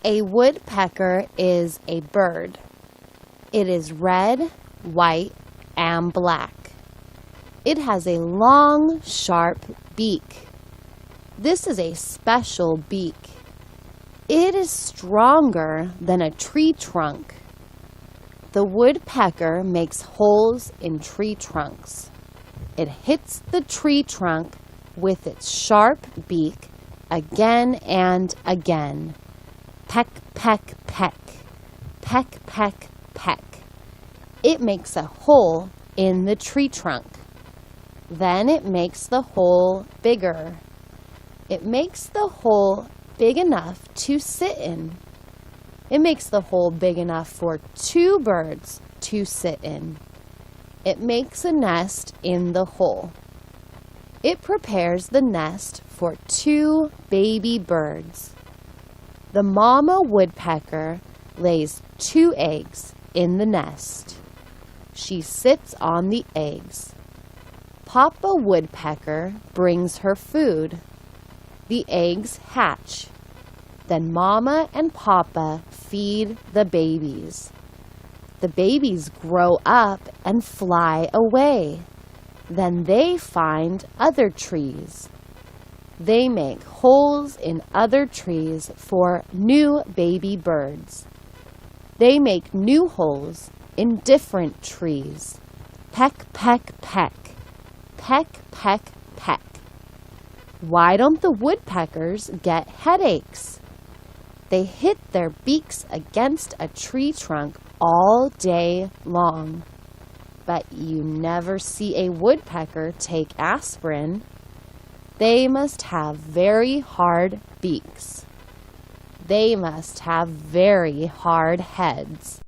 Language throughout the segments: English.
A woodpecker is a bird. It is red, white, and black. It has a long, sharp beak. This is a special beak. It is stronger than a tree trunk. The woodpecker makes holes in tree trunks. It hits the tree trunk with its sharp beak again and again. Peck, peck, peck. Peck, peck, peck. It makes a hole in the tree trunk. Then it makes the hole bigger. It makes the hole big enough to sit in. It makes the hole big enough for 2 birds to sit in. It makes a nest in the hole. It prepares the nest for 2 baby birds. The mama woodpecker lays 2 eggs in the nest. She sits on the eggs. Papa woodpecker brings her food. The eggs hatch. Then Mama and Papa feed the babies. The babies grow up and fly away. Then they find other trees. They make holes in other trees for new baby birds. They make new holes in different trees. Peck, peck, peck. Peck, peck, peck. Why don't the woodpeckers get headaches? They hit their beaks against a tree trunk all day long. But you never see a woodpecker take aspirin. They must have very hard beaks. They must have very hard heads.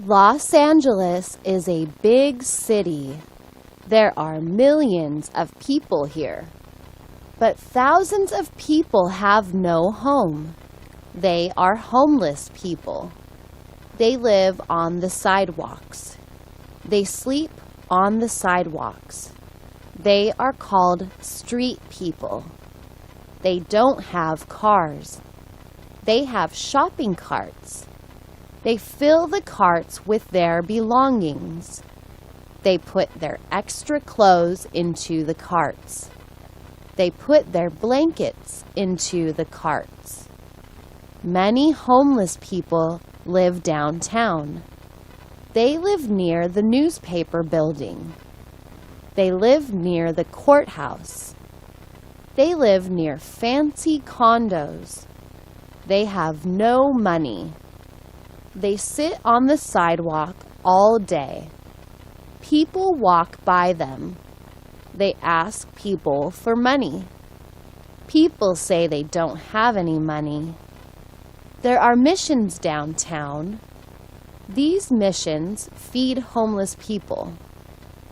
Los Angeles is a big city. There are millions of people here. But thousands of people have no home. They are homeless people. They live on the sidewalks. They sleep on the sidewalks. They are called street people. They don't have cars. They have shopping carts. They fill the carts with their belongings. They put their extra clothes into the carts. They put their blankets into the carts. Many homeless people live downtown. They live near the newspaper building. They live near the courthouse. They live near fancy condos. They have no money. They sit on the sidewalk all day. People walk by them. They ask people for money. People say they don't have any money. There are missions downtown. These missions feed homeless people.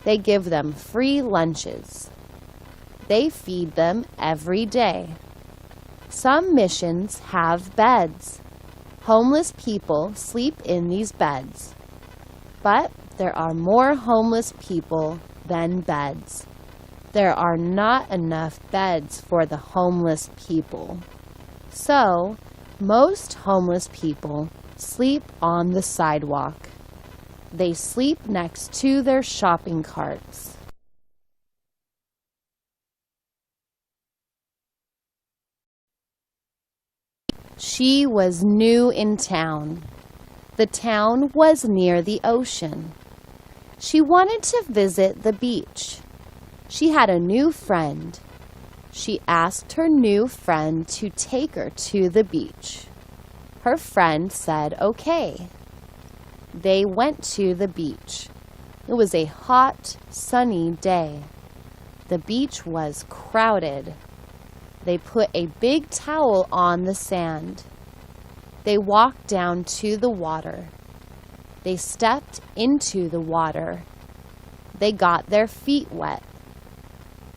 They give them free lunches. They feed them every day. Some missions have beds. Homeless people sleep in these beds. But there are more homeless people than beds. There are not enough beds for the homeless people. So, most homeless people sleep on the sidewalk. They sleep next to their shopping carts. She was new in town. The town was near the ocean. She wanted to visit the beach. She had a new friend. She asked her new friend to take her to the beach. Her friend said okay. They went to the beach. It was a hot, sunny day. The beach was crowded. They put a big towel on the sand. They walked down to the water. They stepped into the water. They got their feet wet.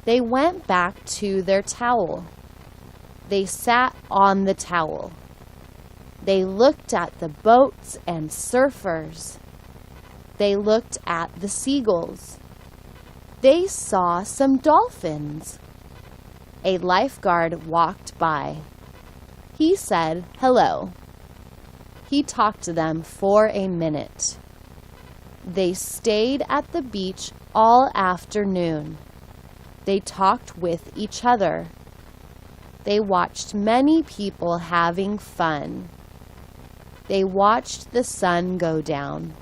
They went back to their towel. They sat on the towel. They looked at the boats and surfers. They looked at the seagulls. They saw some dolphins. A lifeguard walked by. He said hello. He talked to them for a minute. They stayed at the beach all afternoon. They talked with each other. They watched many people having fun. They watched the sun go down.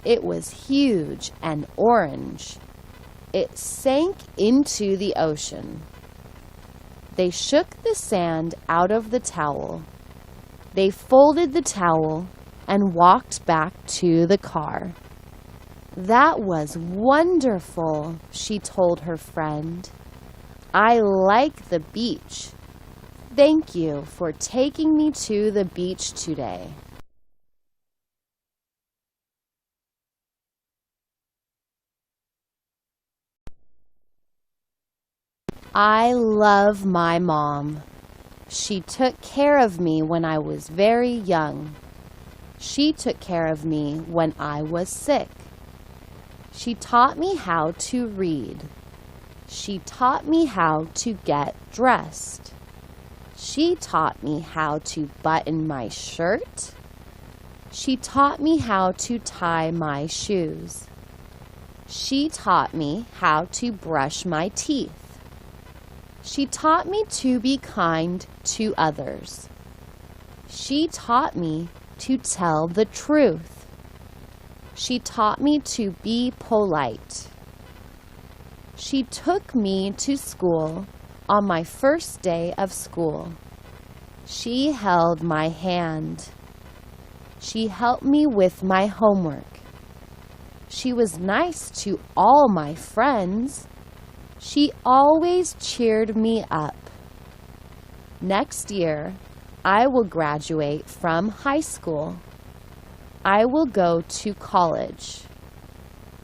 It was huge and orange. It sank into the ocean. They shook the sand out of the towel. They folded the towel and walked back to the car. That was wonderful, she told her friend. I like the beach. Thank you for taking me to the beach today. I love my mom. She took care of me when I was very young. She took care of me when I was sick. She taught me how to read. She taught me how to get dressed. She taught me how to button my shirt. She taught me how to tie my shoes. She taught me how to brush my teeth. She taught me to be kind to others. She taught me to tell the truth. She taught me to be polite. She took me to school on my first day of school. She held my hand. She helped me with my homework. She was nice to all my friends. She always cheered me up. Next year, I will graduate from high school. I will go to college.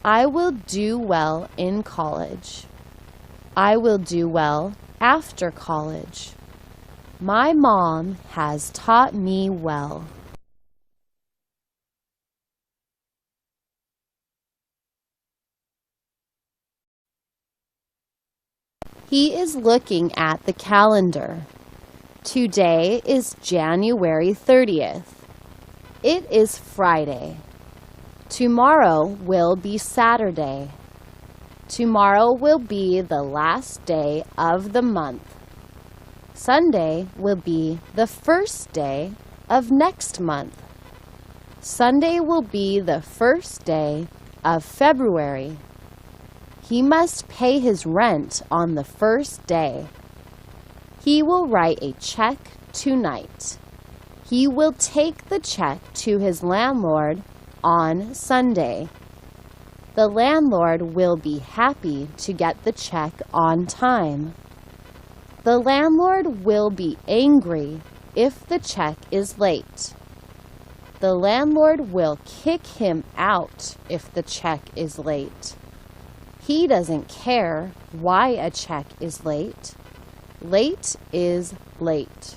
I will do well in college. I will do well after college. My mom has taught me well. He is looking at the calendar. Today is January 30th. It is Friday. Tomorrow will be Saturday. Tomorrow will be the last day of the month. Sunday will be the first day of next month. Sunday will be the first day of February. He must pay his rent on the first day. He will write a check tonight. He will take the check to his landlord on Sunday. The landlord will be happy to get the check on time. The landlord will be angry if the check is late. The landlord will kick him out if the check is late. He doesn't care why a check is late. Late is late.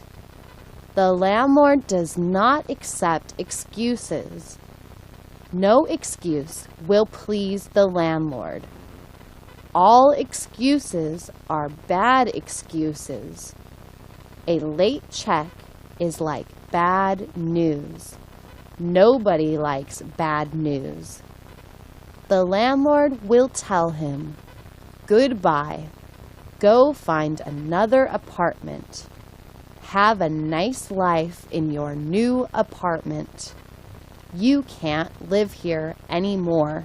The landlord does not accept excuses. No excuse will please the landlord. All excuses are bad excuses. A late check is like bad news. Nobody likes bad news. The landlord will tell him, "Goodbye. Go find another apartment. Have a nice life in your new apartment. You can't live here anymore.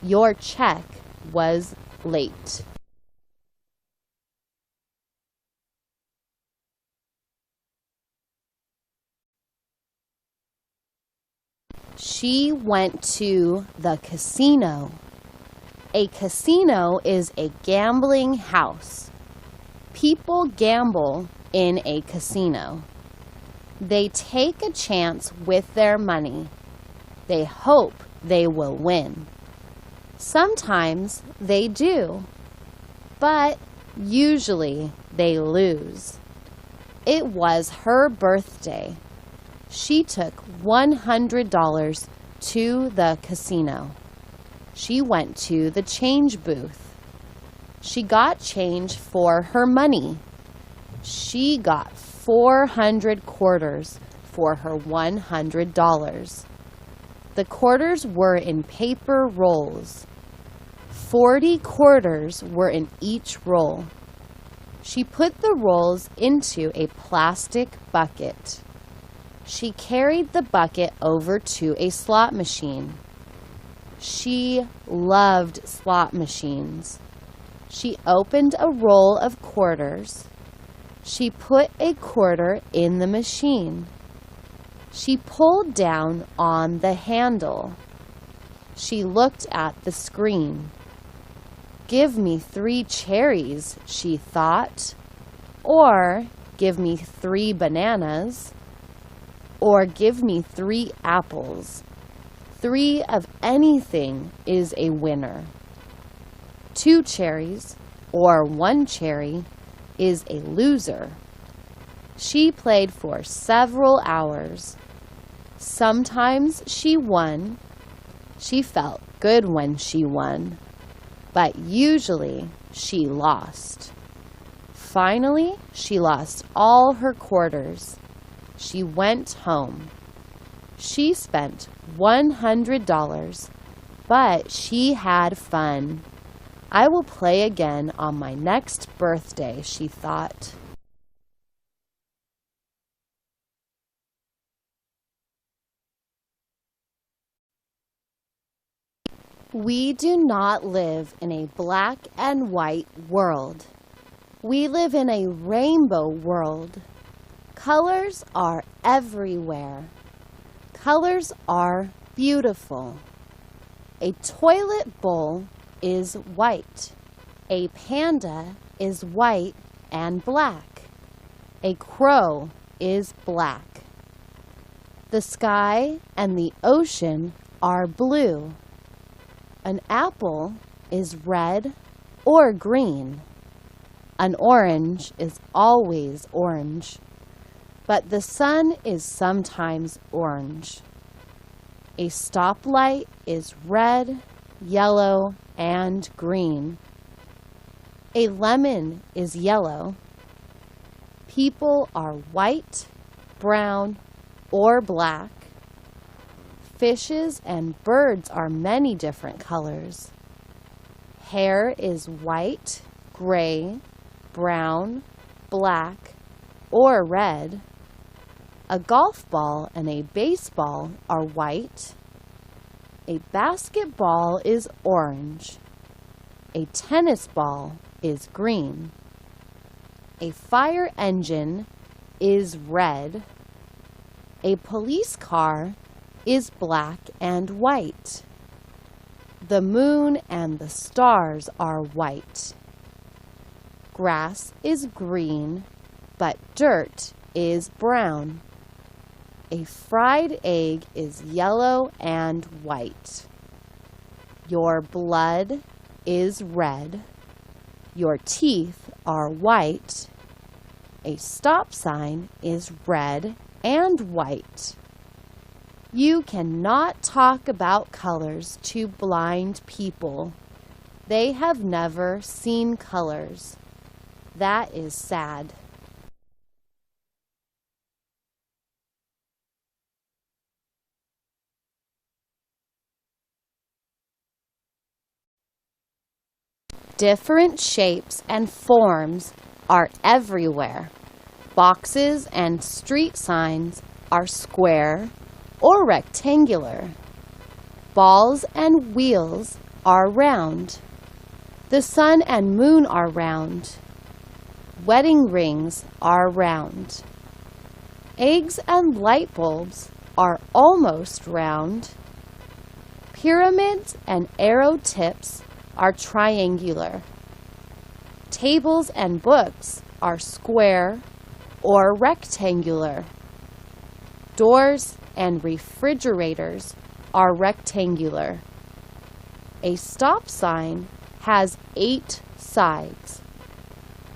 Your check was late." She went to the casino. A casino is a gambling house. People gamble in a casino. They take a chance with their money. They hope they will win. Sometimes they do, but usually they lose. It was her birthday. She took $100 to the casino. She went to the change booth. She got change for her money. She got 400 quarters for her $100. The quarters were in paper rolls. 40 quarters were in each roll. She put the rolls into a plastic bucket. She carried the bucket over to a slot machine. She loved slot machines. She opened a roll of quarters. She put a quarter in the machine. She pulled down on the handle. She looked at the screen. Give me 3 cherries, she thought. Or give me 3 bananas. Or give me 3 apples. 3 of anything is a winner. 2 cherries or 1 cherry is a loser. She played for several hours. Sometimes she won. She felt good when she won, but usually she lost. Finally, she lost all her quarters. She went home. She spent $100, but she had fun. I will play again on my next birthday, she thought. We do not live in a black and white world. We live in a rainbow world. Colors are everywhere. Colors are beautiful. A toilet bowl is white. A panda is white and black. A crow is black. The sky and the ocean are blue. An apple is red or green. An orange is always orange, but the sun is sometimes orange. A stoplight is red, yellow, and green. A lemon is yellow. People are white, brown, or black. Fishes and birds are many different colors. Hair is white, gray, brown, black, or red. A golf ball and a baseball are white. A basketball is orange. A tennis ball is green. A fire engine is red. A police car is black and white. The moon and the stars are white. Grass is green, but dirt is brown. A fried egg is yellow and white. Your blood is red. Your teeth are white. A stop sign is red and white. You cannot talk about colors to blind people. They have never seen colors. That is sad. Different shapes and forms are everywhere. Boxes and street signs are square or rectangular. Balls and wheels are round. The sun and moon are round. Wedding rings are round. Eggs and light bulbs are almost round. Pyramids and arrow tips are triangular. Tables and books are square or rectangular. Doors and refrigerators are rectangular. A stop sign has 8 sides.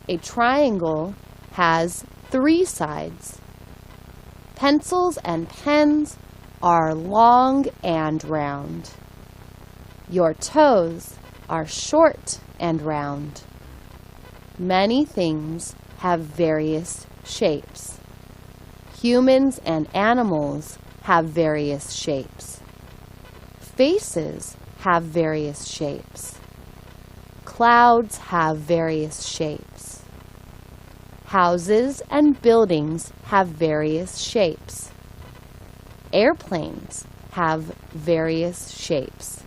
A triangle has 3 sides. Pencils and pens are long and round. Your toes are short and round. Many things have various shapes. Humans and animals have various shapes. Faces have various shapes. Clouds have various shapes. Houses and buildings have various shapes. Airplanes have various shapes.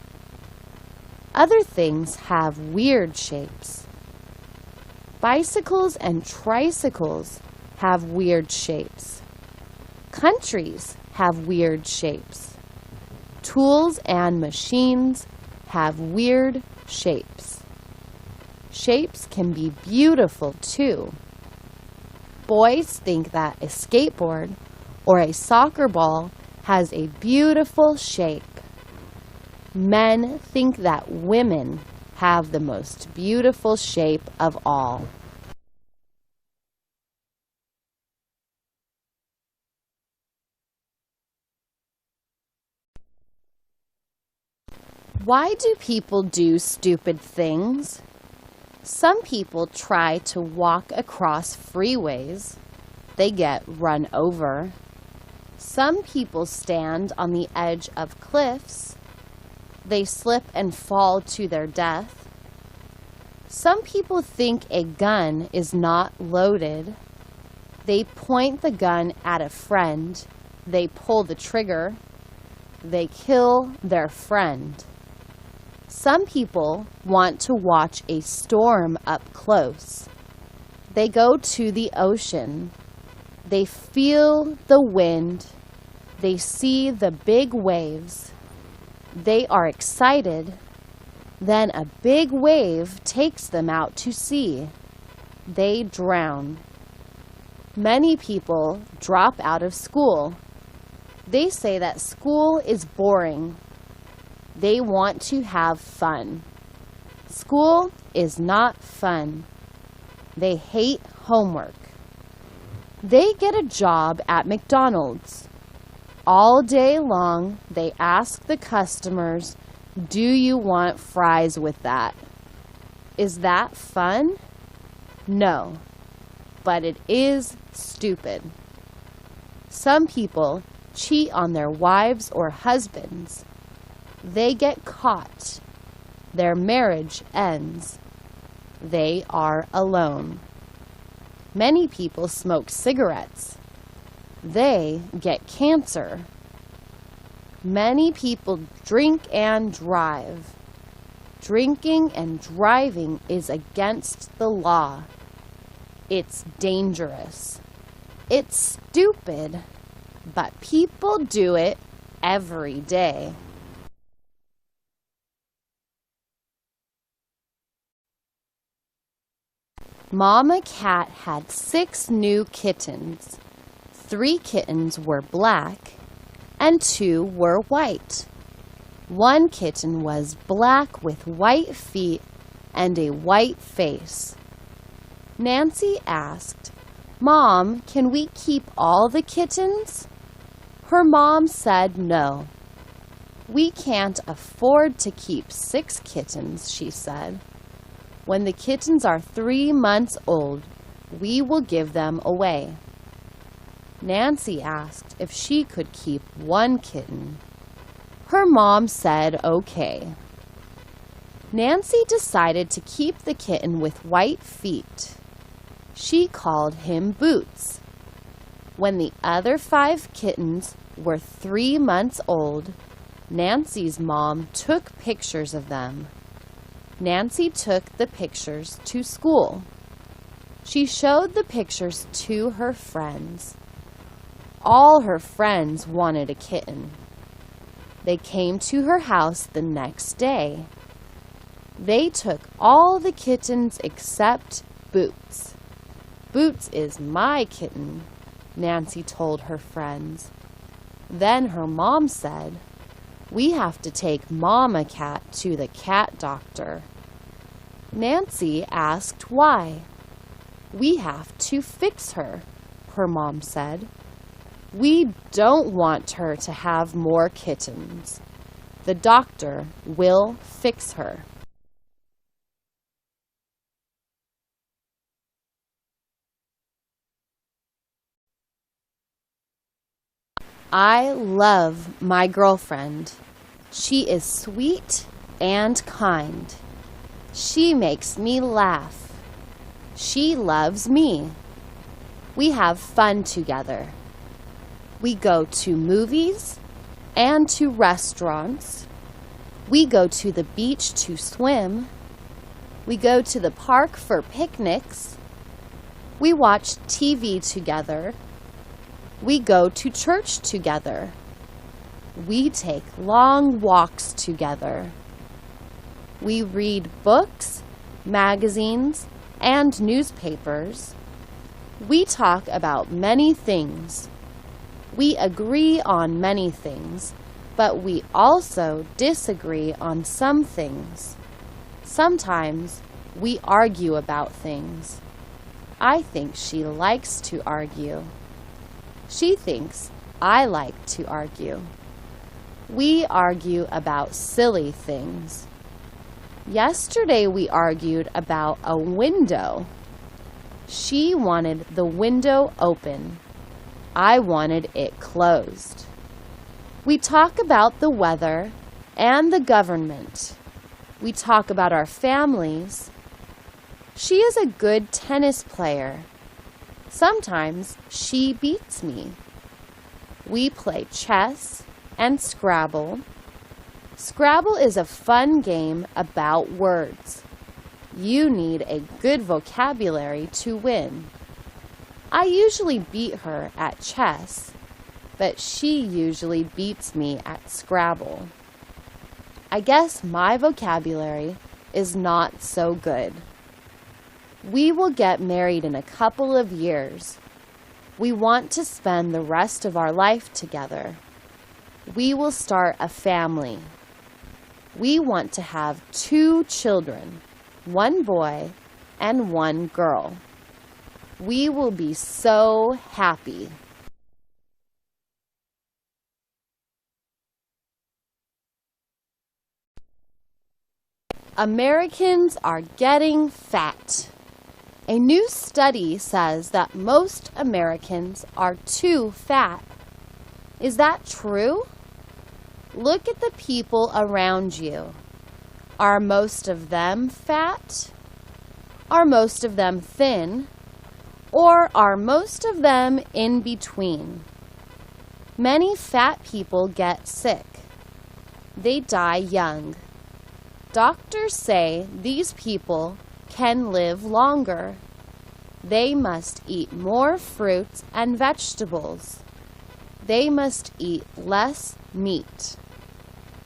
Other things have weird shapes. Bicycles and tricycles have weird shapes. Countries have weird shapes. Tools and machines have weird shapes. Shapes can be beautiful too. Boys think that a skateboard or a soccer ball has a beautiful shape. Men think that women have the most beautiful shape of all. Why do people do stupid things? Some people try to walk across freeways. They get run over. Some people stand on the edge of cliffs. They slip and fall to their death. Some people think a gun is not loaded. They point the gun at a friend. They pull the trigger. They kill their friend. Some people want to watch a storm up close. They go to the ocean. They feel the wind. They see the big waves. They are excited. Then a big wave takes them out to sea. They drown. Many people drop out of school. They say that school is boring. They want to have fun. School is not fun. They hate homework. They get a job at McDonald's. All day long, they ask the customers, "Do you want fries with that?" Is that fun? No, but it is stupid. Some people cheat on their wives or husbands. They get caught. Their marriage ends. They are alone. Many people smoke cigarettes. They get cancer. Many people drink and drive. Drinking and driving is against the law. It's dangerous. It's stupid, but people do it every day. Mama Cat had 6 new kittens. 3 kittens were black and 2 were white. 1 kitten was black with white feet and a white face. Nancy asked, "Mom, can we keep all the kittens?" Her mom said no. "We can't afford to keep 6 kittens," she said. "When the kittens are 3 months old, we will give them away." Nancy asked if she could keep 1 kitten. Her mom said okay. Nancy decided to keep the kitten with white feet. She called him Boots. When the other 5 kittens were 3 months old, Nancy's mom took pictures of them. Nancy took the pictures to school. She showed the pictures to her friends. All her friends wanted a kitten. They came to her house the next day. They took all the kittens except Boots. "Boots is my kitten," Nancy told her friends. Then her mom said, "We have to take Mama Cat to the cat doctor." Nancy asked why. "We have to fix her," her mom said. "We don't want her to have more kittens. The doctor will fix her." I love my girlfriend. She is sweet and kind. She makes me laugh. She loves me. We have fun together. We go to movies and to restaurants. We go to the beach to swim. We go to the park for picnics. We watch TV together. We go to church together. We take long walks together. We read books, magazines, and newspapers. We talk about many things. We agree on many things, but we also disagree on some things. Sometimes we argue about things. I think she likes to argue. She thinks I like to argue. We argue about silly things. Yesterday we argued about a window. She wanted the window open. I wanted it closed. We talk about the weather and the government. We talk about our families. She is a good tennis player. Sometimes she beats me. We play chess and Scrabble. Scrabble is a fun game about words. You need a good vocabulary to win. I usually beat her at chess, but she usually beats me at Scrabble. I guess my vocabulary is not so good. We will get married in a couple of years. We want to spend the rest of our life together. We will start a family. We want to have 2 children, 1 boy and 1 girl. We will be so happy. Americans are getting fat. A new study says that most Americans are too fat. Is that true? Look at the people around you. Are most of them fat? Are most of them thin? Or are most of them in between? Many fat people get sick. They die young. Doctors say these people can live longer. They must eat more fruits and vegetables. They must eat less meat.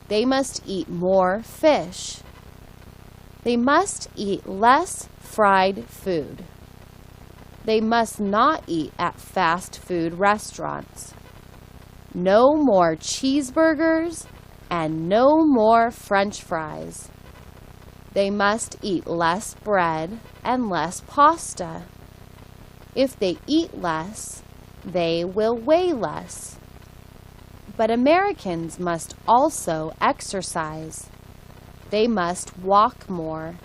They must eat more fish. They must eat less fried food. They must not eat at fast food restaurants. No more cheeseburgers and no more French fries. They must eat less bread and less pasta. If they eat less, they will weigh less. But Americans must also exercise. They must walk more.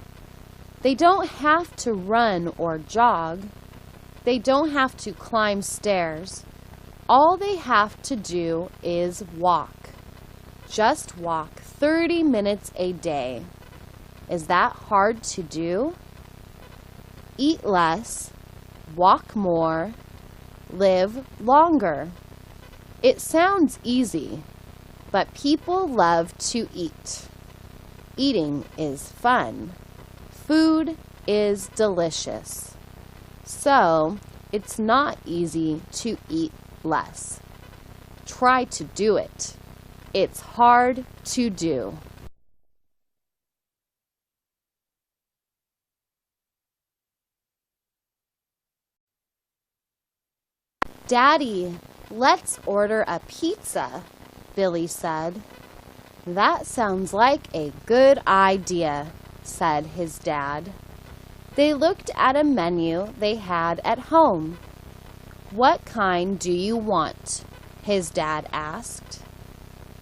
They don't have to run or jog. They don't have to climb stairs. All they have to do is walk. Just walk 30 minutes a day. Is that hard to do? Eat less, walk more, live longer. It sounds easy, but people love to eat. Eating is fun. Food is delicious. So, it's not easy to eat less. Try to do it. It's hard to do. Daddy, let's order a pizza, Billy said. That sounds like a good idea, said his dad. They looked at a menu they had at home. What kind do you want? His dad asked.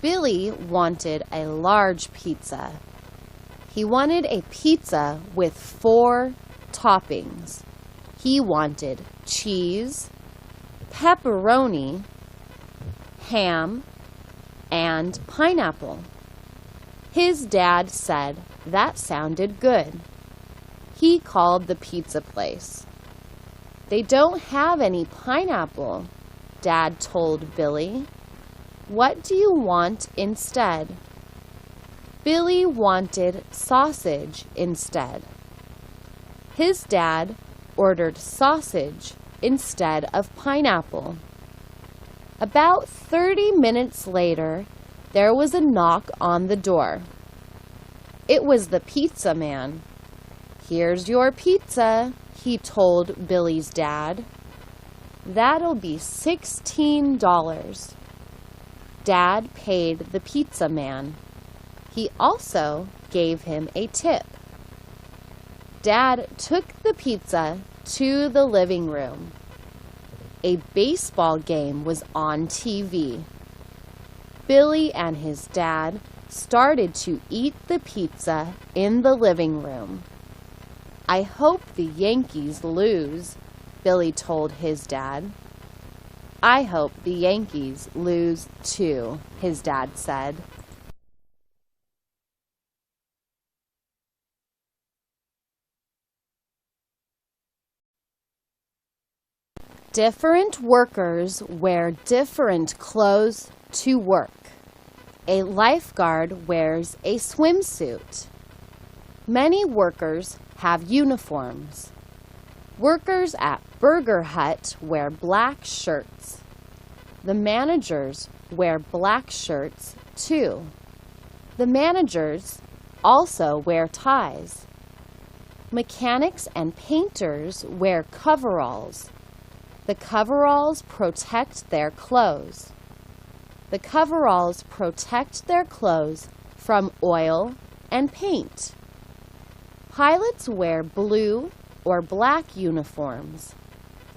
Billy wanted a large pizza. He wanted a pizza with 4 toppings. He wanted cheese, pepperoni, ham, and pineapple. His dad said that sounded good. He called the pizza place. "They don't have any pineapple," Dad told Billy. "What do you want instead?" Billy wanted sausage instead. His dad ordered sausage instead of pineapple. About 30 minutes later, there was a knock on the door. It was the pizza man. "Here's your pizza," he told Billy's dad. "That'll be $16. Dad paid the pizza man. He also gave him a tip. Dad took the pizza to the living room. A baseball game was on TV. Billy and his dad started to eat the pizza in the living room. "I hope the Yankees lose," Billy told his dad. "I hope the Yankees lose too," his dad said. Different workers wear different clothes to work. A lifeguard wears a swimsuit. Many workers have uniforms. Workers at Burger Hut wear black shirts. The managers wear black shirts too. The managers also wear ties. Mechanics and painters wear coveralls. The coveralls protect their clothes. The coveralls protect their clothes from oil and paint. Pilots wear blue or black uniforms.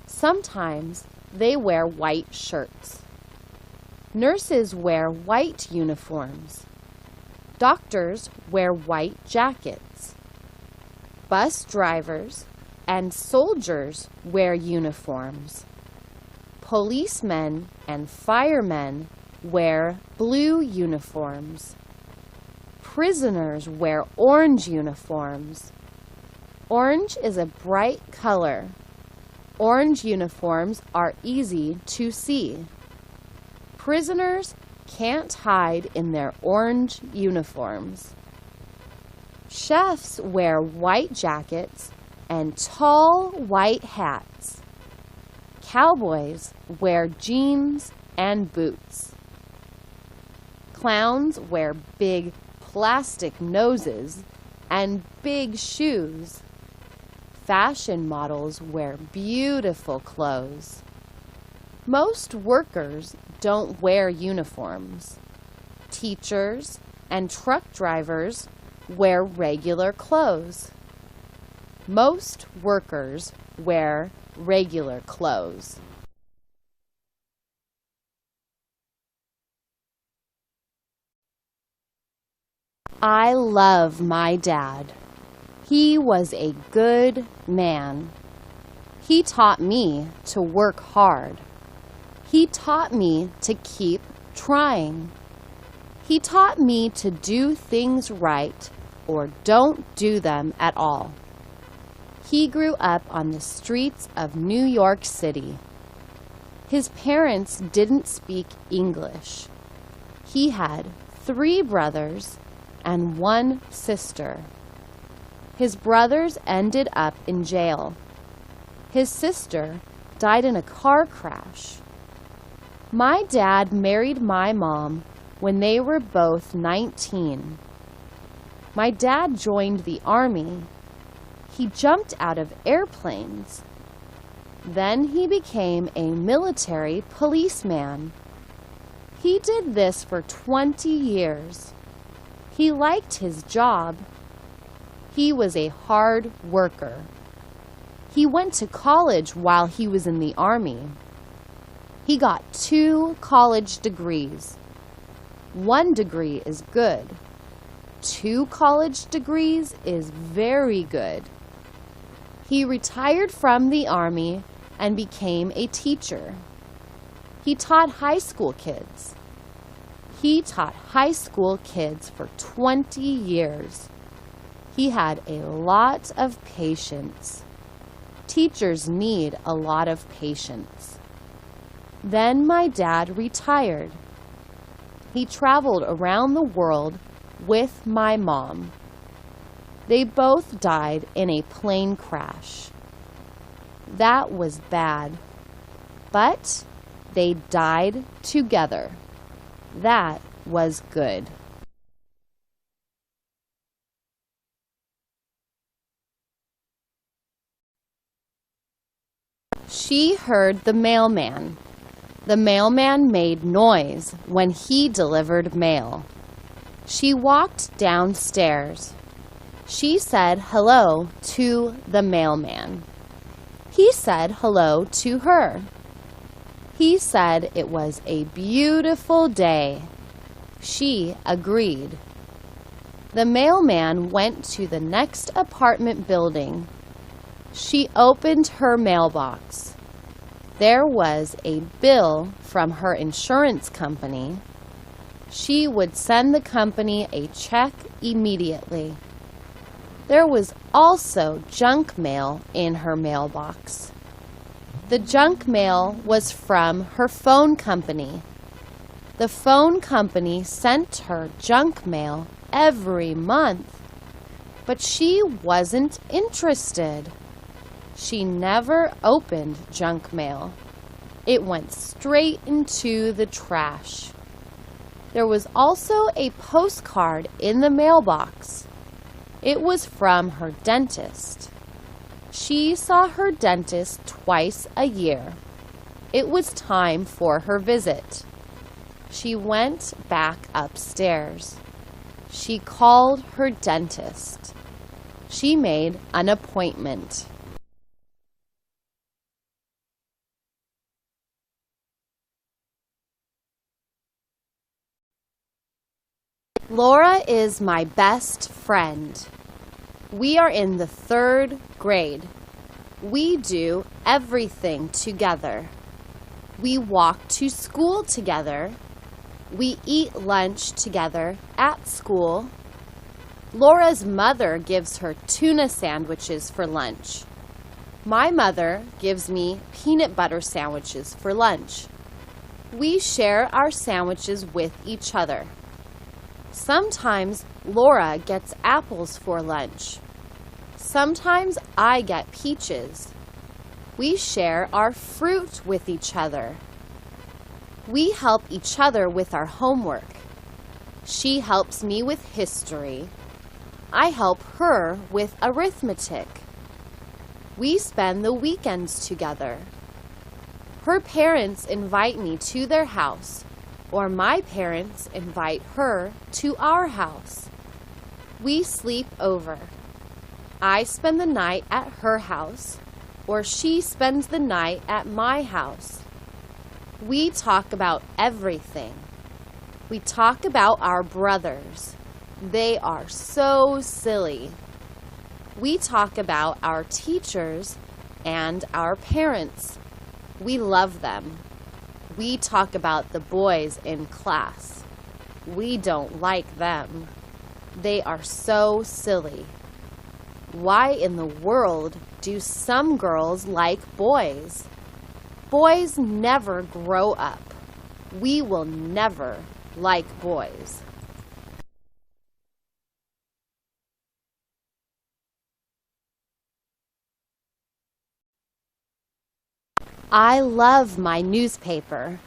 Sometimes they wear white shirts. Nurses wear white uniforms. Doctors wear white jackets. Bus drivers and soldiers wear uniforms. Policemen and firemen wear blue uniforms. Prisoners wear orange uniforms. Orange is a bright color. Orange uniforms are easy to see. Prisoners can't hide in their orange uniforms. Chefs wear white jackets and tall white hats. Cowboys wear jeans and boots. Clowns wear big plastic noses and big shoes. Fashion models wear beautiful clothes. Most workers don't wear uniforms. Teachers and truck drivers wear regular clothes. Most workers wear regular clothes. I love my dad. He was a good man. He taught me to work hard. He taught me to keep trying. He taught me to do things right or don't do them at all. He grew up on the streets of New York City. His parents didn't speak English. He had 3 brothers and 1 sister. His brothers ended up in jail. His sister died in a car crash. My dad married my mom when they were both 19. My dad joined the army. He jumped out of airplanes. Then he became a military policeman. He did this for 20 years. He liked his job. He was a hard worker. He went to college while he was in the army. He got 2 college degrees. 1 degree is good. 2 college degrees is very good. He retired from the army and became a teacher. He taught high school kids. He taught high school kids for 20 years. He had a lot of patience. Teachers need a lot of patience. Then my dad retired. He traveled around the world with my mom. They both died in a plane crash. That was bad, but they died together. That was good. She heard the mailman. The mailman made noise when he delivered mail. She walked downstairs. She said hello to the mailman. He said hello to her. He said it was a beautiful day. She agreed. The mailman went to the next apartment building. She opened her mailbox. There was a bill from her insurance company. She would send the company a check immediately. There was also junk mail in her mailbox. The junk mail was from her phone company. The phone company sent her junk mail every month, but she wasn't interested. She never opened junk mail. It went straight into the trash. There was also a postcard in the mailbox. It was from her dentist. She saw her dentist twice a year. It was time for her visit. She went back upstairs. She called her dentist. She made an appointment. Laura is my best friend. We are in the 3rd grade. We do everything together. We walk to school together. We eat lunch together at school. Laura's mother gives her tuna sandwiches for lunch. My mother gives me peanut butter sandwiches for lunch. We share our sandwiches with each other. Sometimes Laura gets apples for lunch. Sometimes I get peaches. We share our fruit with each other. We help each other with our homework. She helps me with history. I help her with arithmetic. We spend the weekends together. Her parents invite me to their house, or my parents invite her to our house. We sleep over. I spend the night at her house, or she spends the night at my house. We talk about everything. We talk about our brothers. They are so silly. We talk about our teachers and our parents. We love them. We talk about the boys in class. We don't like them. They are so silly. Why in the world do some girls like boys? Boys never grow up. We will never like boys. I love my newspaper.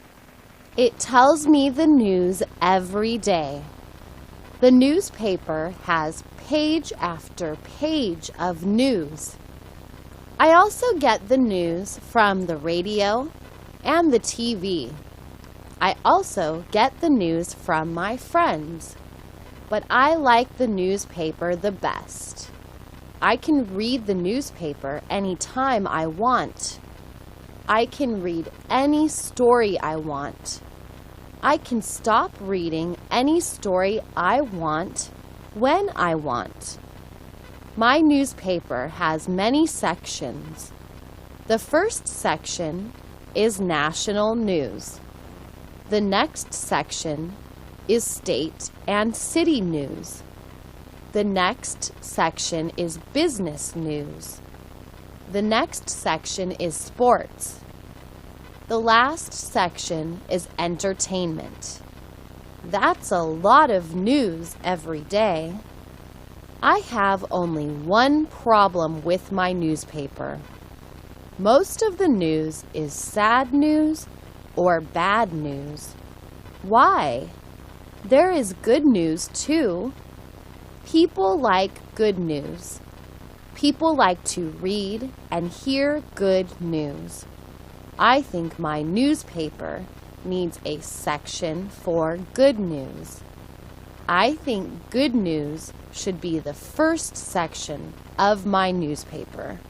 It tells me the news every day. The newspaper has page after page of news. I also get the news from the radio and the TV. I also get the news from my friends, but I like the newspaper the best. I can read the newspaper anytime I want. I can read any story I want. I can stop reading any story I want when I want. My newspaper has many sections. The first section is national news. The next section is state and city news. The next section is business news. The next section is sports. The last section is entertainment. That's a lot of news every day. I have only one problem with my newspaper. Most of the news is sad news or bad news. Why? There is good news too. People like good news. People like to read and hear good news. I think my newspaper needs a section for good news. I think good news should be the first section of my newspaper.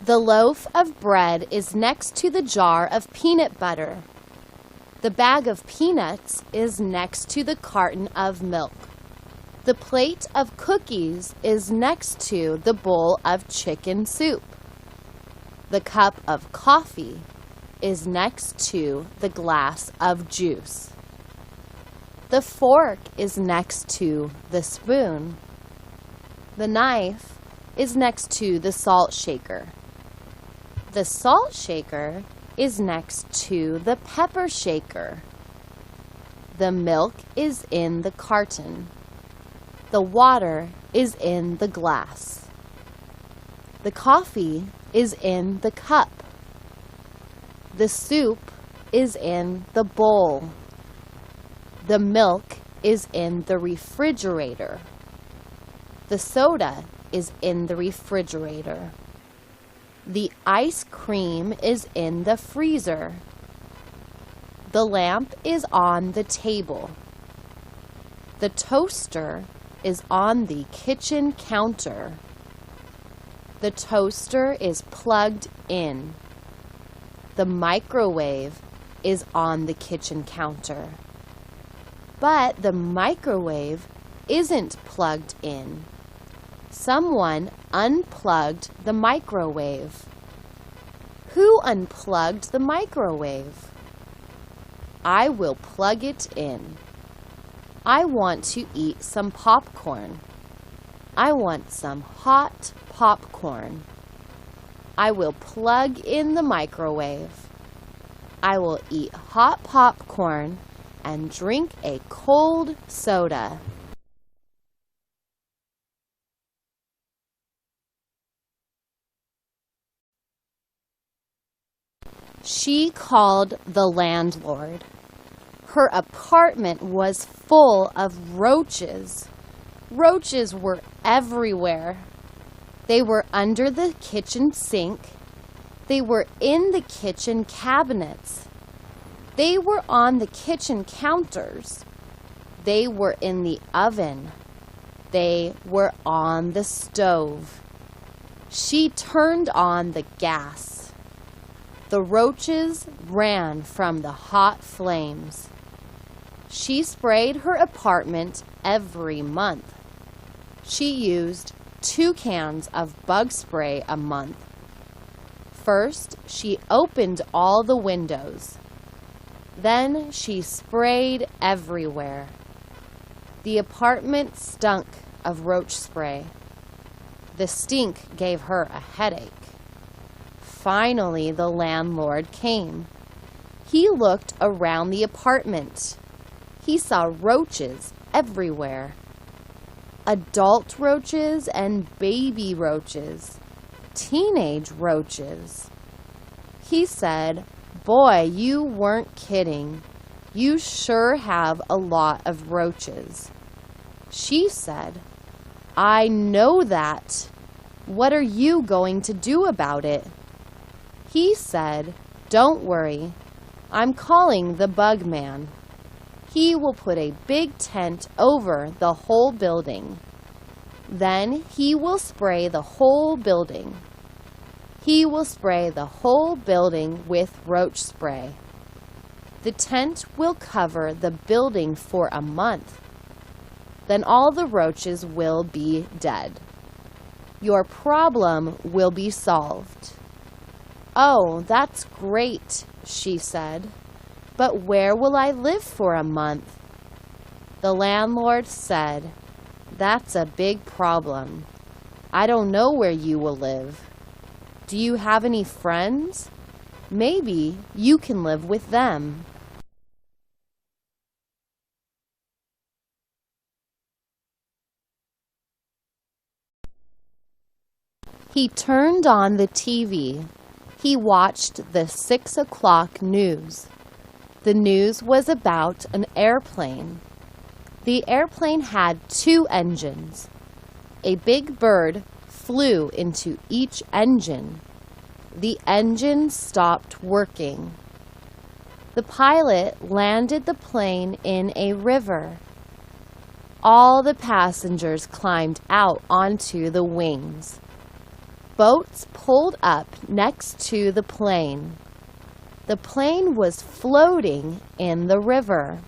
The loaf of bread is next to the jar of peanut butter. The bag of peanuts is next to the carton of milk. The plate of cookies is next to the bowl of chicken soup. The cup of coffee is next to the glass of juice. The fork is next to the spoon. The knife is next to the salt shaker. The salt shaker is next to the pepper shaker. The milk is in the carton. The water is in the glass. The coffee is in the cup. The soup is in the bowl. The milk is in the refrigerator. The soda is in the refrigerator. The ice cream is in the freezer. The lamp is on the table. The toaster is on the kitchen counter. The toaster is plugged in. The microwave is on the kitchen counter. But the microwave isn't plugged in. Someone unplugged the microwave. Who unplugged the microwave? I will plug it in. I want to eat some popcorn. I want some hot popcorn. I will plug in the microwave. I will eat hot popcorn and drink a cold soda. She called the landlord. Her apartment was full of roaches. Roaches were everywhere. They were under the kitchen sink. They were in the kitchen cabinets. They were on the kitchen counters. They were in the oven. They were on the stove. She turned on the gas. The roaches ran from the hot flames. She sprayed her apartment every month. She used 2 cans of bug spray a month. First, she opened all the windows. Then she sprayed everywhere. The apartment stunk of roach spray. The stink gave her a headache. Finally, the landlord came. He looked around the apartment. He saw roaches everywhere. Adult roaches and baby roaches. Teenage roaches. He said, "Boy, you weren't kidding. You sure have a lot of roaches." She said, "I know that. What are you going to do about it?" He said, "Don't worry. I'm calling the bug man. He will put a big tent over the whole building. Then he will spray the whole building. He will spray the whole building with roach spray. The tent will cover the building for a month. Then all the roaches will be dead. Your problem will be solved." "Oh, that's great," she said. "But where will I live for a month?" The landlord said, "That's a big problem. I don't know where you will live. Do you have any friends? Maybe you can live with them." He turned on the TV. He watched the 6 o'clock news. The news was about an airplane. The airplane had 2 engines. A big bird flew into each engine. The engine stopped working. The pilot landed the plane in a river. All the passengers climbed out onto the wings. Boats pulled up next to the plane. The plane was floating in the river.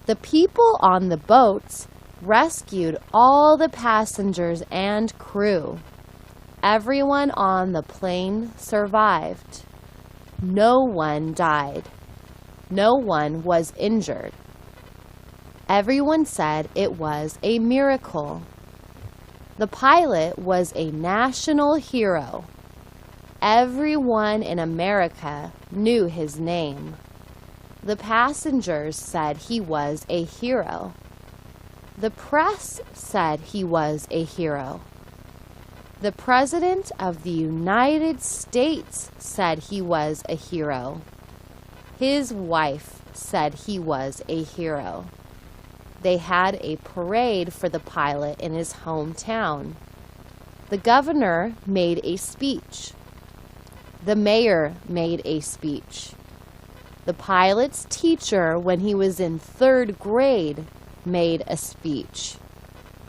The people on the boats rescued all the passengers and crew. Everyone on the plane survived. No one died. No one was injured. Everyone said it was a miracle. The pilot was a national hero. Everyone in America knew his name. The passengers said he was a hero. The press said he was a hero. The President of the United States said he was a hero. His wife said he was a hero. They had a parade for the pilot in his hometown. The governor made a speech. The mayor made a speech. The pilot's teacher, when he was in 3rd grade, made a speech.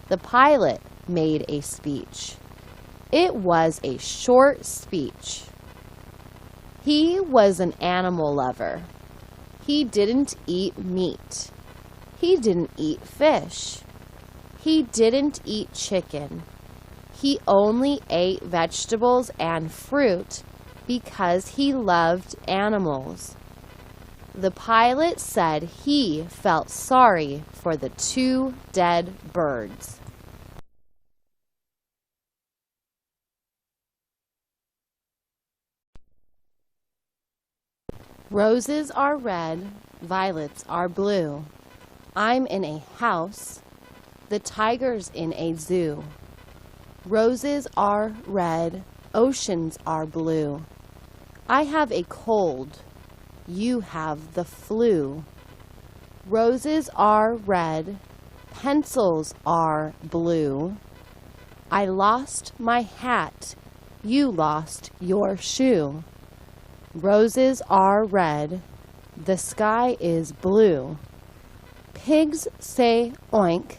The pilot made a speech. It was a short speech. He was an animal lover. He didn't eat meat. He didn't eat fish. He didn't eat chicken. He only ate vegetables and fruit because he loved animals. The pilot said he felt sorry for the 2 dead birds. Roses are red, violets are blue. I'm in a house, the tiger's in a zoo. Roses are red, oceans are blue. I have a cold, you have the flu. Roses are red, pencils are blue. I lost my hat, you lost your shoe. Roses are red, the sky is blue. Pigs say oink,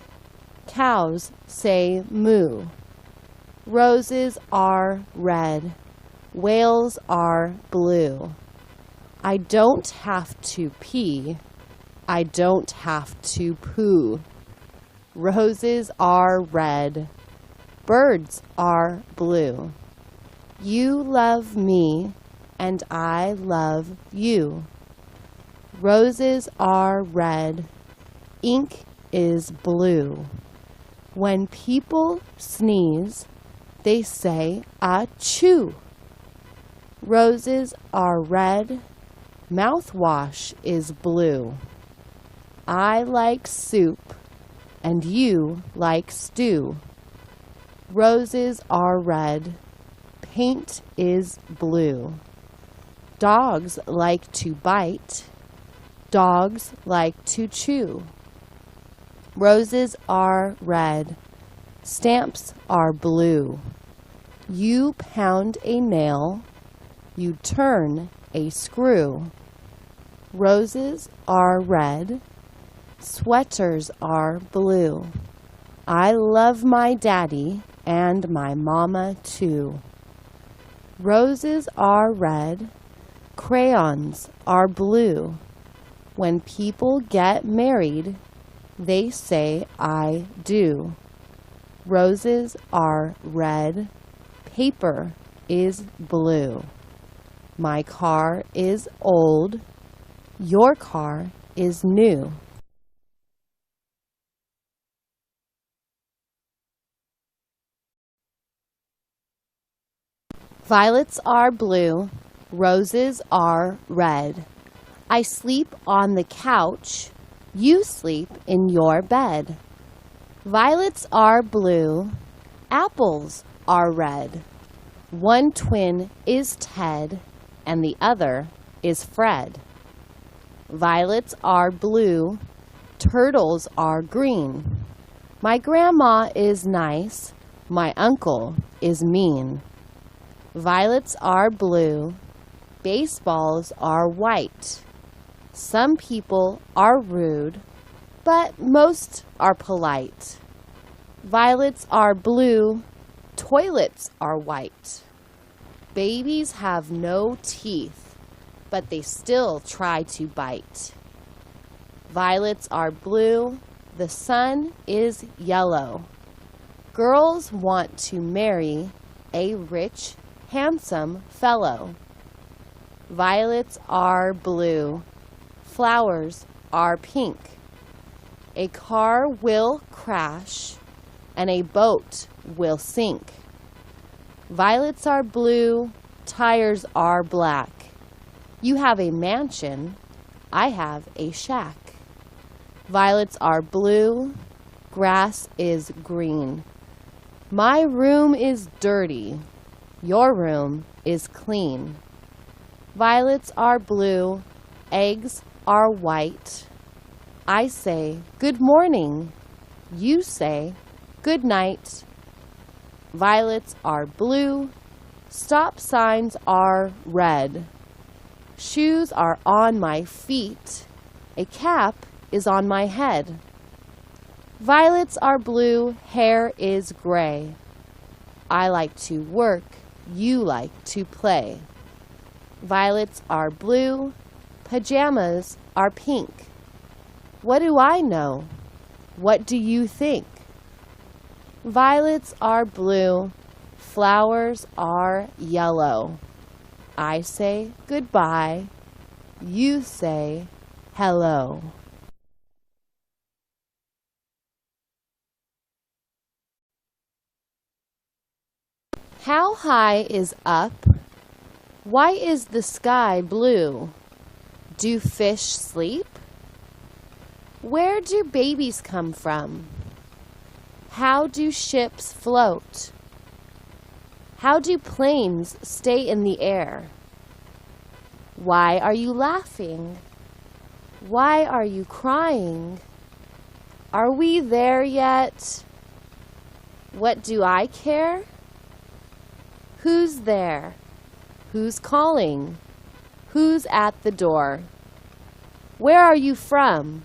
cows say moo. Roses are red, whales are blue. I don't have to pee, I don't have to poo. Roses are red, birds are blue. You love me, and I love you. Roses are red, ink is blue. When people sneeze, they say achoo. Roses are red, mouthwash is blue. I like soup, and you like stew. Roses are red, paint is blue. Dogs like to bite, dogs like to chew. Roses are red, stamps are blue. You pound a nail, you turn a screw. Roses are red, sweaters are blue. I love my daddy and my mama too. Roses are red, crayons are blue. When people get married, they say I do. Roses are red. Paper is blue. My car is old. Your car is new. Violets are blue. Roses are red. I sleep on the couch. You sleep in your bed. Violets are blue. Apples are red. One twin is Ted, and the other is Fred. Violets are blue. Turtles are green. My grandma is nice. My uncle is mean. Violets are blue. Baseballs are white. Some people are rude, but most are polite. Violets are blue. Toilets are white. Babies have no teeth, but they still try to bite. Violets are blue. The sun is yellow. Girls want to marry a rich, handsome fellow. Violets are blue. Flowers are pink. A car will crash and a boat will sink. Violets are blue. Tires are black. You have a mansion. I have a shack. Violets are blue. Grass is green. My room is dirty. Your room is clean. Violets are blue. Eggs are white. I say good morning. You say good night. Violets are blue. Stop signs are red. Shoes are on my feet. A cap is on my head. Violets are blue. Hair is gray. I like to work. You like to play. Violets are blue. Pajamas are pink. What do I know? What do you think? Violets are blue. Flowers are yellow. I say goodbye. You say hello. How high is up? Why is the sky blue? Do fish sleep? Where do babies come from? How do ships float? How do planes stay in the air? Why are you laughing? Why are you crying? Are we there yet? What do I care? Who's there? Who's calling? Who's at the door? Where are you from?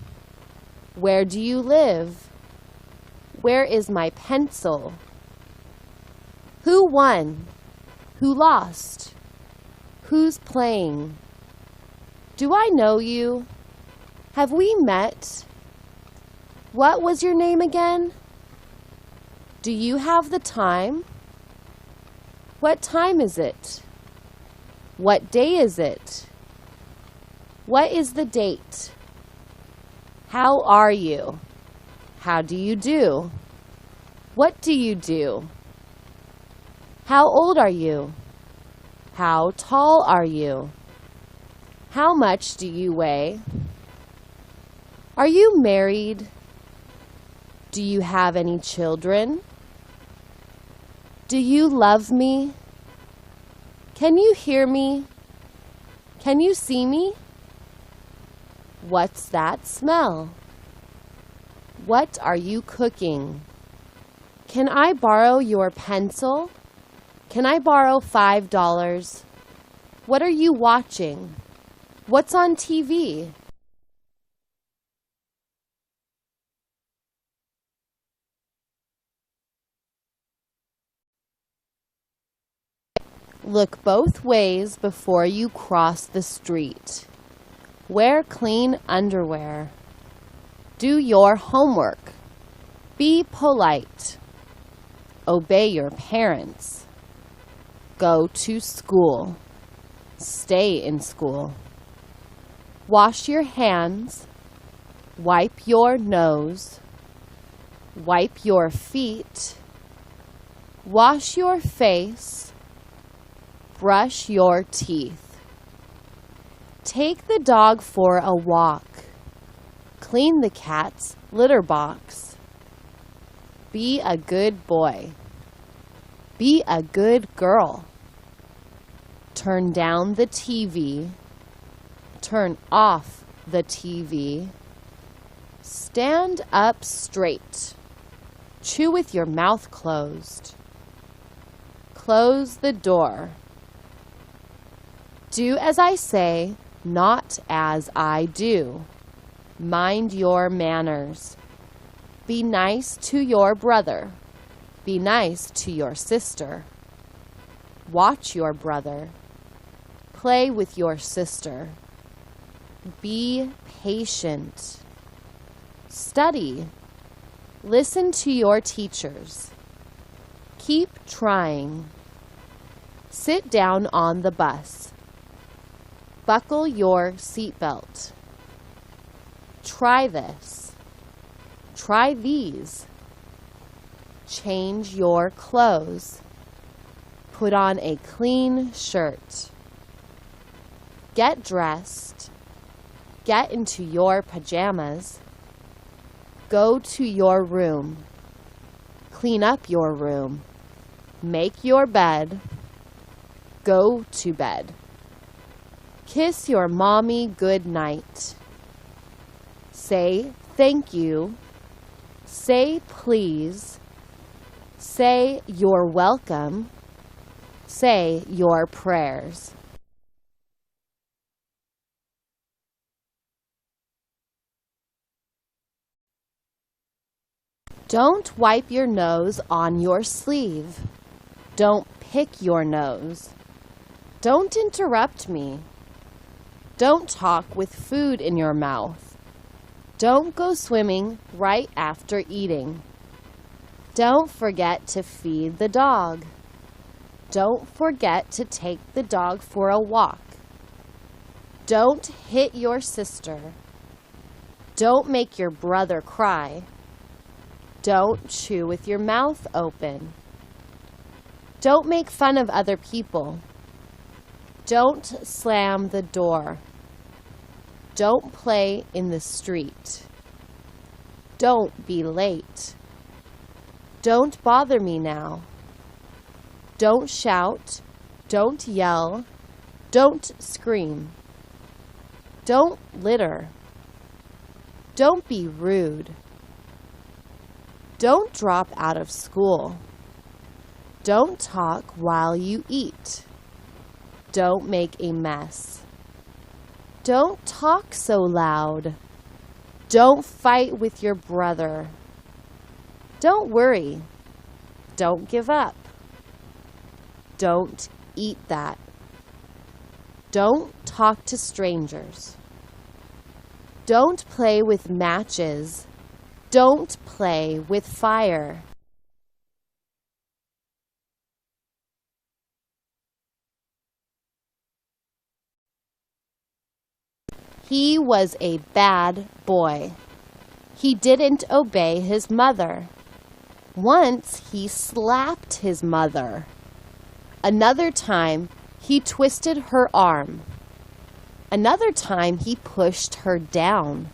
Where do you live? Where is my pencil? Who won? Who lost? Who's playing? Do I know you? Have we met? What was your name again? Do you have the time? What time is it? What day is it? What is the date? How are you? How do you do? What do you do? How old are you? How tall are you? How much do you weigh? Are you married? Do you have any children? Do you love me? Can you hear me? Can you see me? What's that smell? What are you cooking? Can I borrow your pencil? Can I borrow $5? What are you watching? What's on TV? Look both ways before you cross the street. Wear clean underwear. Do your homework. Be polite. obey your parents. Go to school. Stay in school. Wash your hands. Wipe your nose. Wipe your feet. Wash your face. Brush your teeth. Take the dog for a walk. Clean the cat's litter box. Be a good boy. Be a good girl. Turn down the TV. Turn off the TV. Stand up straight. Chew with your mouth closed. Close the door. Do as I say, not as I do. Mind your manners. Be nice to your brother. Be nice to your sister. Watch your brother. Play with your sister. Be patient. Study. Listen to your teachers. Keep trying. Sit down on the bus. Buckle your seatbelt. Try this. Try these. Change your clothes. Put on a clean shirt. Get dressed. Get into your pajamas. Go to your room. Clean up your room. Make your bed. Go to bed. Kiss your mommy good night. Say thank you. Say please. Say you're welcome. Say your prayers. Don't wipe your nose on your sleeve. Don't pick your nose. Don't interrupt me. Don't talk with food in your mouth. Don't go swimming right after eating. Don't forget to feed the dog. Don't forget to take the dog for a walk. Don't hit your sister. Don't make your brother cry. Don't chew with your mouth open. Don't make fun of other people. Don't slam the door. Don't play in the street. Don't be late. Don't bother me now. Don't shout. Don't yell. Don't scream. Don't litter. Don't be rude. Don't drop out of school. Don't talk while you eat. Don't make a mess. Don't talk so loud. Don't fight with your brother. Don't worry. Don't give up. Don't eat that. Don't talk to strangers. Don't play with matches. Don't play with fire. He was a bad boy. He didn't obey his mother. Once he slapped his mother. Another time he twisted her arm. Another time he pushed her down.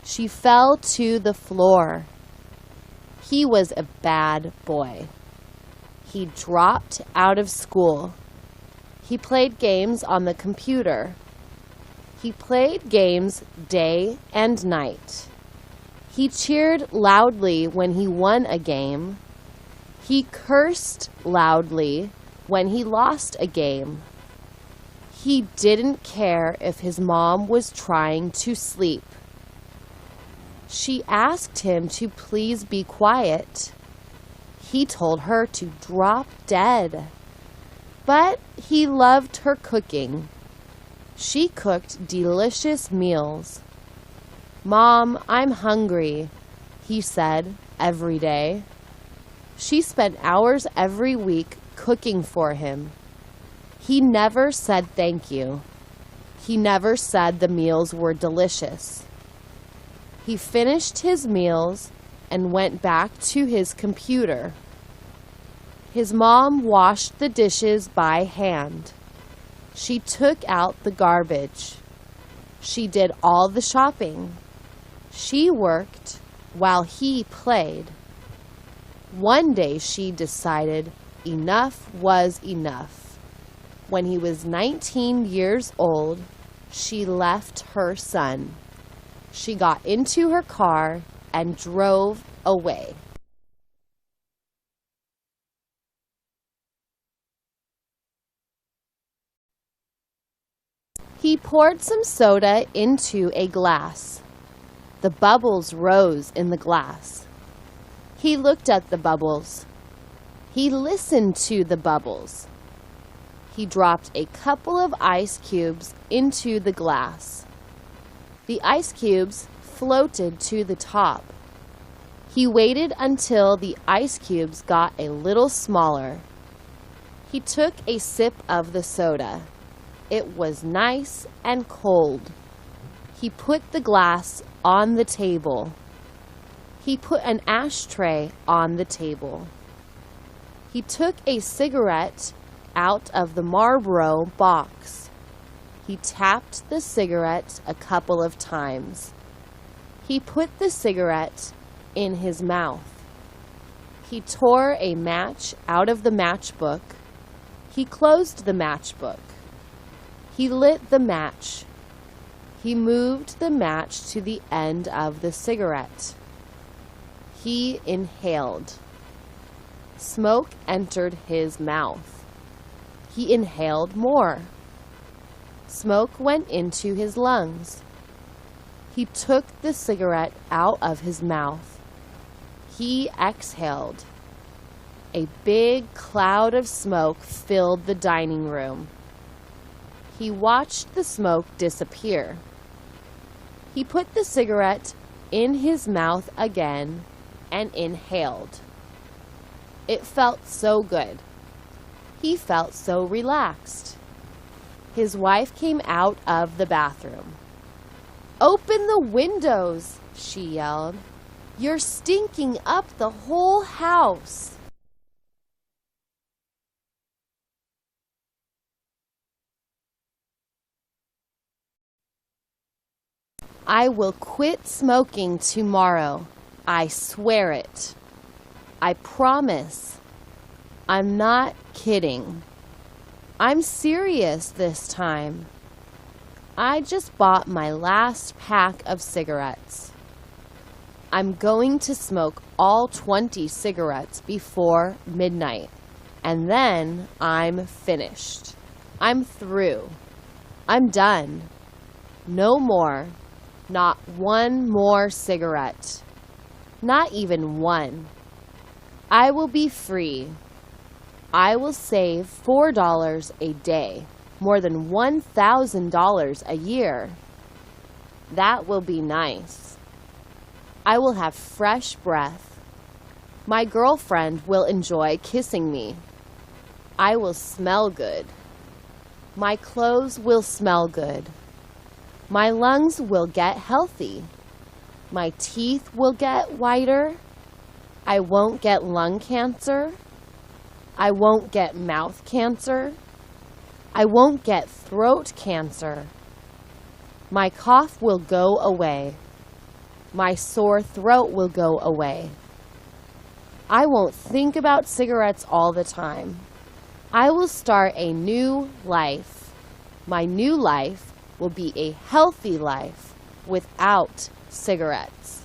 She fell to the floor. He was a bad boy. He dropped out of school. He played games on the computer. He played games day and night. He cheered loudly when he won a game. He cursed loudly when he lost a game. He didn't care if his mom was trying to sleep. She asked him to please be quiet. He told her to drop dead. But he loved her cooking. She cooked delicious meals. "Mom, I'm hungry," he said every day. She spent hours every week cooking for him. He never said thank you. He never said the meals were delicious. He finished his meals and went back to his computer. His mom washed the dishes by hand. She took out the garbage. She did all the shopping. She worked while he played. One day she decided enough was enough. When he was 19 years old, she left her son. She got into her car and drove away. He poured some soda into a glass. The bubbles rose in the glass. He looked at the bubbles. He listened to the bubbles. He dropped a couple of ice cubes into the glass. The ice cubes floated to the top. He waited until the ice cubes got a little smaller. He took a sip of the soda. It was nice and cold. He put the glass on the table. He put an ashtray on the table. He took a cigarette out of the Marlboro box. He tapped the cigarette a couple of times. He put the cigarette in his mouth. He tore a match out of the matchbook. He closed the matchbook. He lit the match. He moved the match to the end of the cigarette. He inhaled. Smoke entered his mouth. He inhaled more. Smoke went into his lungs. He took the cigarette out of his mouth. He exhaled. A big cloud of smoke filled the dining room. He watched the smoke disappear. He put the cigarette in his mouth again and inhaled. It felt so good. He felt so relaxed. His wife came out of the bathroom. "Open the windows," she yelled. "You're stinking up the whole house." "I will quit smoking tomorrow. I swear it. I promise. I'm not kidding. I'm serious this time. I just bought my last pack of cigarettes. I'm going to smoke all 20 cigarettes before midnight, and then I'm finished. I'm through. I'm done. No more. Not one more cigarette. Not even one. I will be free. I will save $4 a day, more than $1,000 a year. That will be nice. I will have fresh breath. My girlfriend will enjoy kissing me. I will smell good. My clothes will smell good. My lungs will get healthy. My teeth will get whiter. I won't get lung cancer. I won't get mouth cancer. I won't get throat cancer. My cough will go away. My sore throat will go away. I won't think about cigarettes all the time. I will start a new life. My new life will be a healthy life without cigarettes.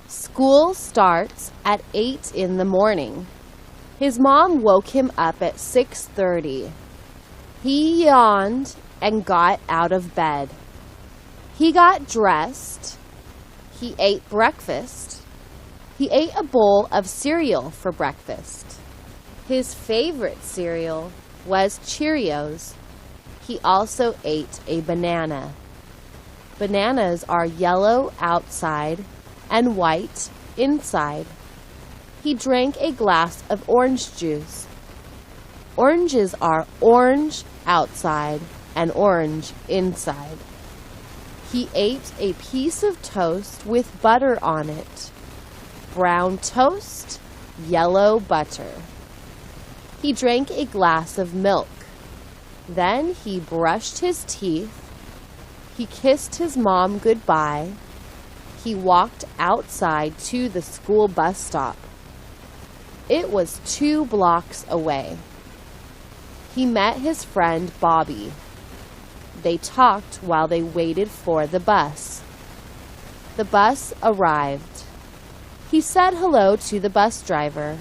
School starts at 8 in the morning. His mom woke him up at 6:30. He yawned and got out of bed. He got dressed. He ate breakfast. He ate a bowl of cereal for breakfast. His favorite cereal was Cheerios. He also ate a banana. Bananas are yellow outside and white inside. He drank a glass of orange juice. Oranges are orange outside and orange inside. He ate a piece of toast with butter on it. Brown toast, yellow butter. He drank a glass of milk. Then he brushed his teeth. He kissed his mom goodbye. He walked outside to the school bus stop. It was 2 blocks away. He met his friend Bobby. They talked while they waited for the bus. The bus arrived. He said hello to the bus driver.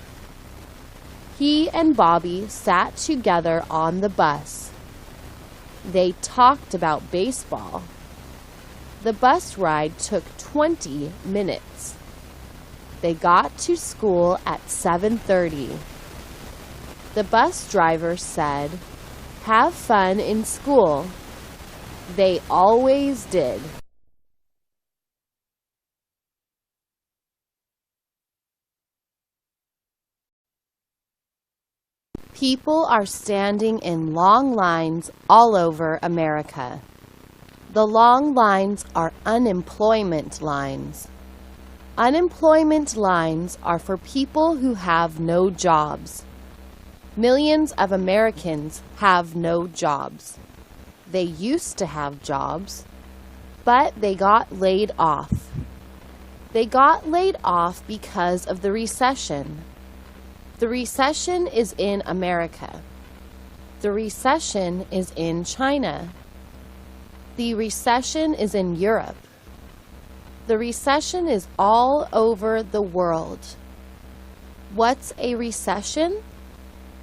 He and Bobby sat together on the bus. They talked about baseball. The bus ride took 20 minutes. They got to school at 7:30. The bus driver said, "Have fun in school." They always did. People are standing in long lines all over America. The long lines are unemployment lines. Unemployment lines are for people who have no jobs. Millions of Americans have no jobs. They used to have jobs, but they got laid off. They got laid off because of the recession. The recession is in America. The recession is in China. The recession is in Europe. The recession is all over the world. What's a recession?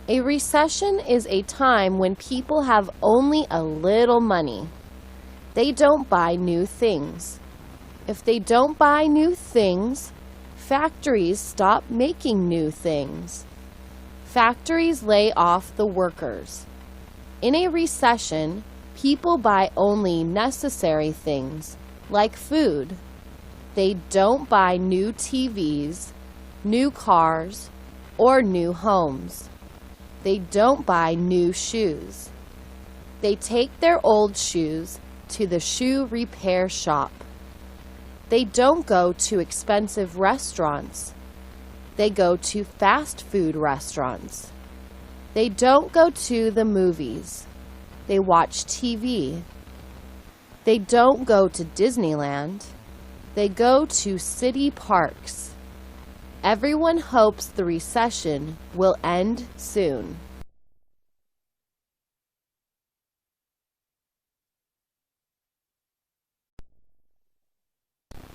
A recession is a time when people have only a little money. They don't buy new things. If they don't buy new things, factories stop making new things. Factories lay off the workers. In a recession, people buy only necessary things, like food. They don't buy new TVs, new cars, or new homes. They don't buy new shoes. They take their old shoes to the shoe repair shop. They don't go to expensive restaurants. They go to fast food restaurants. They don't go to the movies. They watch TV. They don't go to Disneyland. They go to city parks. Everyone hopes the recession will end soon.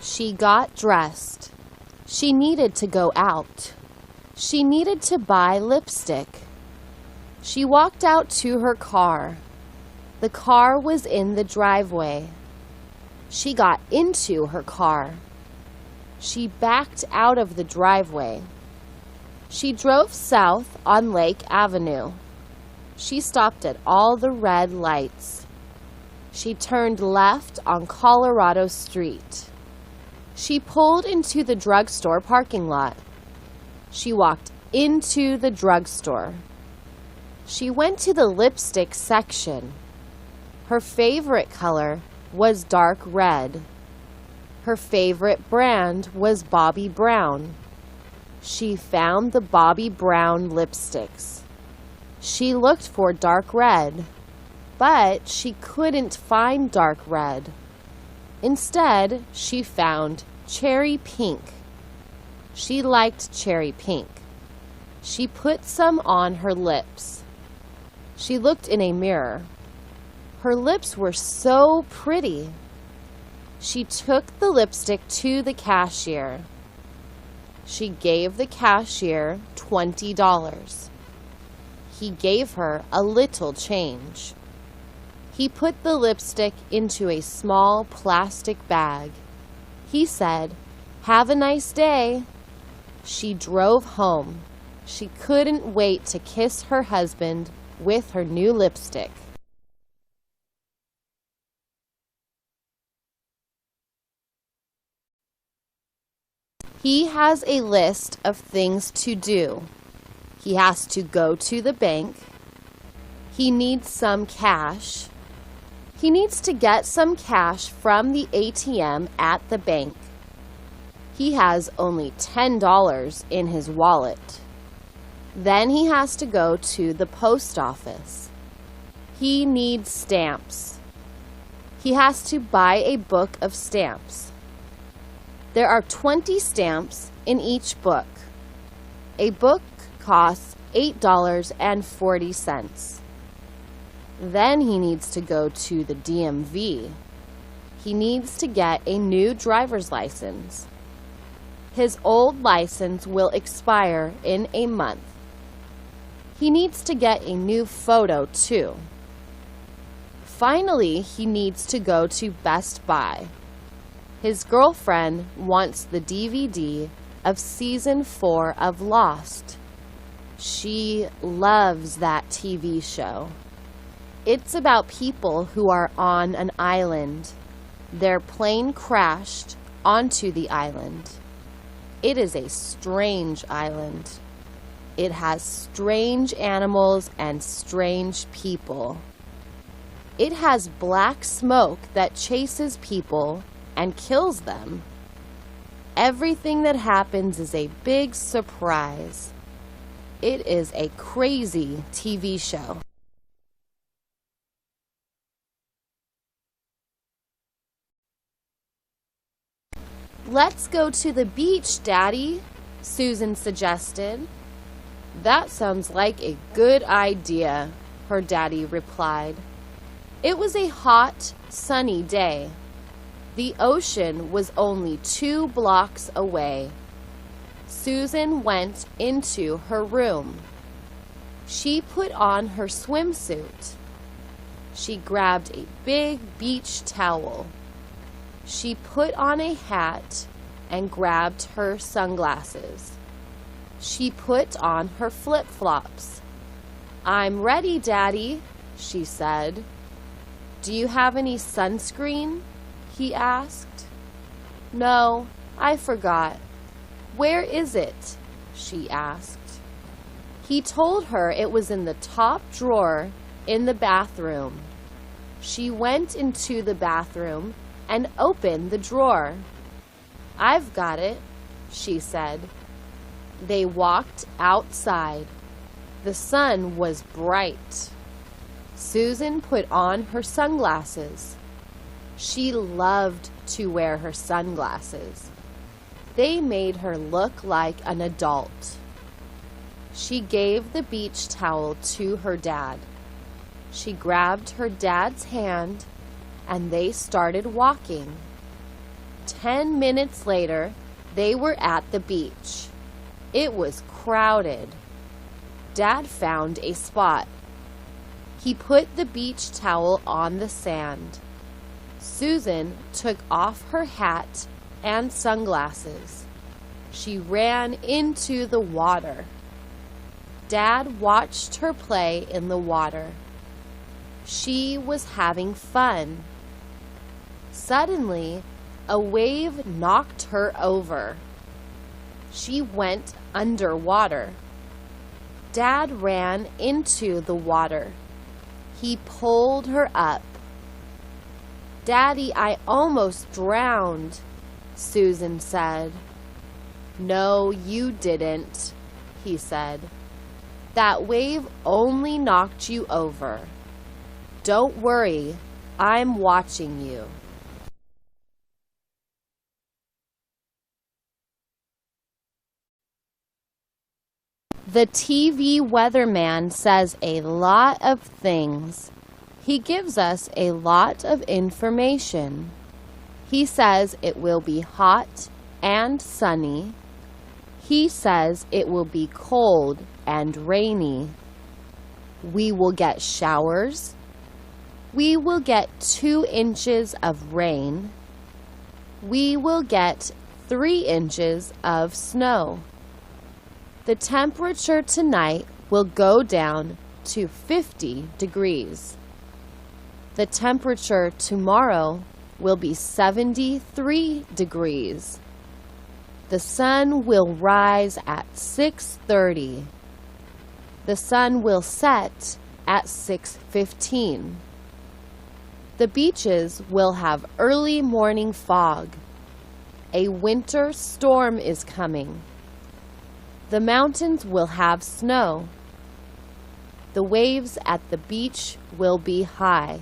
She got dressed. She needed to go out. She needed to buy lipstick. She walked out to her car. The car was in the driveway. She got into her car. She backed out of the driveway. She drove south on Lake Avenue. She stopped at all the red lights. She turned left on Colorado Street. She pulled into the drugstore parking lot. She walked into the drugstore. She went to the lipstick section. Her favorite color was dark red. Her favorite brand was Bobbi Brown. She found the Bobbi Brown lipsticks. She looked for dark red, but she couldn't find dark red. Instead, she found cherry pink. She liked cherry pink. She put some on her lips. She looked in a mirror. Her lips were so pretty. She took the lipstick to the cashier. She gave the cashier $20. He gave her a little change. He put the lipstick into a small plastic bag. He said, "Have a nice day." She drove home. She couldn't wait to kiss her husband with her new lipstick. He has a list of things to do. He has to go to the bank. He needs some cash. He needs to get some cash from the ATM at the bank. He has only $10 in his wallet. Then he has to go to the post office. He needs stamps. He has to buy a book of stamps. There are 20 stamps in each book. A book costs $8.40. Then he needs to go to the DMV. He needs to get a new driver's license. His old license will expire in a month. He needs to get a new photo too. Finally, he needs to go to Best Buy. His girlfriend wants the DVD of Season 4 of Lost. She loves that TV show. It's about people who are on an island. Their plane crashed onto the island. It is a strange island. It has strange animals and strange people. It has black smoke that chases people and kills them. Everything that happens is a big surprise. It is a crazy TV show. Let's go to the beach, Daddy, Susan suggested. That sounds like a good idea, her daddy replied. It was a hot, sunny day. The ocean was only 2 blocks away. Susan went into her room. She put on her swimsuit. She grabbed a big beach towel. She put on a hat and grabbed her sunglasses. She put on her flip-flops. I'm ready, Daddy, she said. Do you have any sunscreen? He asked. No, I forgot. Where is it? She asked. He told her it was in the top drawer in the bathroom. She went into the bathroom and opened the drawer. I've got it, she said. They walked outside. The sun was bright. Susan put on her sunglasses. She loved to wear her sunglasses. They made her look like an adult. She gave the beach towel to her dad. She grabbed her dad's hand and they started walking. 10 minutes later, they were at the beach. It was crowded. Dad found a spot. He put the beach towel on the sand. Susan took off her hat and sunglasses. She ran into the water. Dad watched her play in the water. She was having fun. Suddenly, a wave knocked her over. She went underwater. Dad ran into the water. He pulled her up. Daddy, I almost drowned, Susan said. No, you didn't, he said. That wave only knocked you over. Don't worry, I'm watching you. The TV weatherman says a lot of things. He gives us a lot of information. He says it will be hot and sunny. He says it will be cold and rainy. We will get showers. We will get 2 inches of rain. We will get 3 inches of snow. The temperature tonight will go down to 50 degrees. The temperature tomorrow will be 73 degrees. The sun will rise at 6:30. The sun will set at 6:15. The beaches will have early morning fog. A winter storm is coming. The mountains will have snow. The waves at the beach will be high.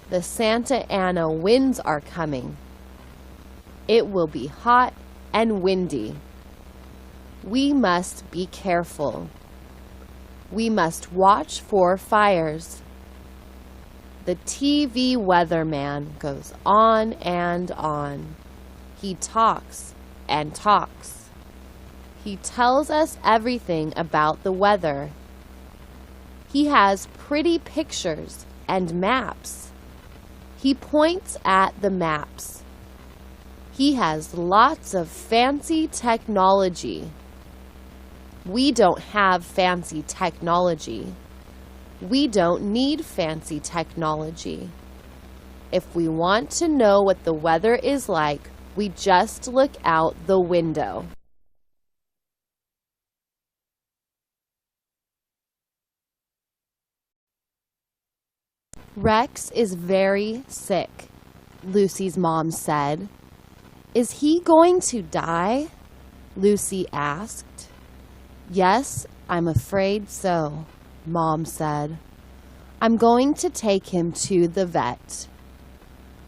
The Santa Ana winds are coming. It will be hot and windy. We must be careful. We must watch for fires. The TV weatherman goes on and on. He talks and talks. He tells us everything about the weather. He has pretty pictures and maps. He points at the maps. He has lots of fancy technology. We don't have fancy technology. We don't need fancy technology. If we want to know what the weather is like, we just look out the window. Rex is very sick, Lucy's mom said. Is he going to die? Lucy asked. Yes, I'm afraid so, Mom said. I'm going to take him to the vet.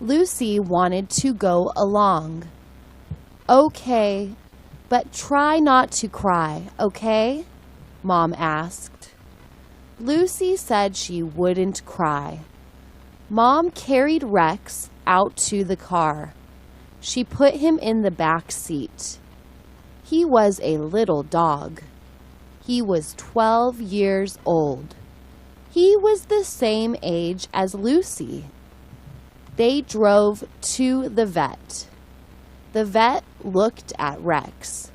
Lucy wanted to go along. Okay, but try not to cry, okay? Mom asked. Lucy said she wouldn't cry. Mom carried Rex out to the car. She put him in the back seat. He was a little dog. He was 12 years old. He was the same age as Lucy. They drove to the vet. The vet looked at Rex.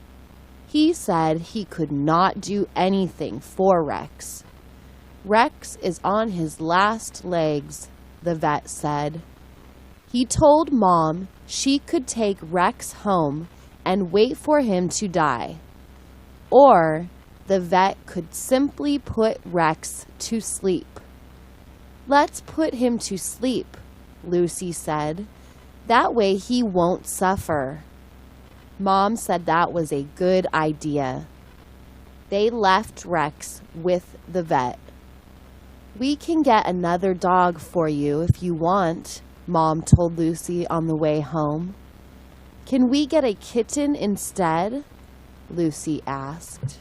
He said he could not do anything for Rex. Rex is on his last legs, the vet said. He told Mom she could take Rex home and wait for him to die. Or the vet could simply put Rex to sleep. Let's put him to sleep, Lucy said. That way he won't suffer. Mom said that was a good idea. They left Rex with the vet. We can get another dog for you if you want, Mom told Lucy on the way home. Can we get a kitten instead? Lucy asked.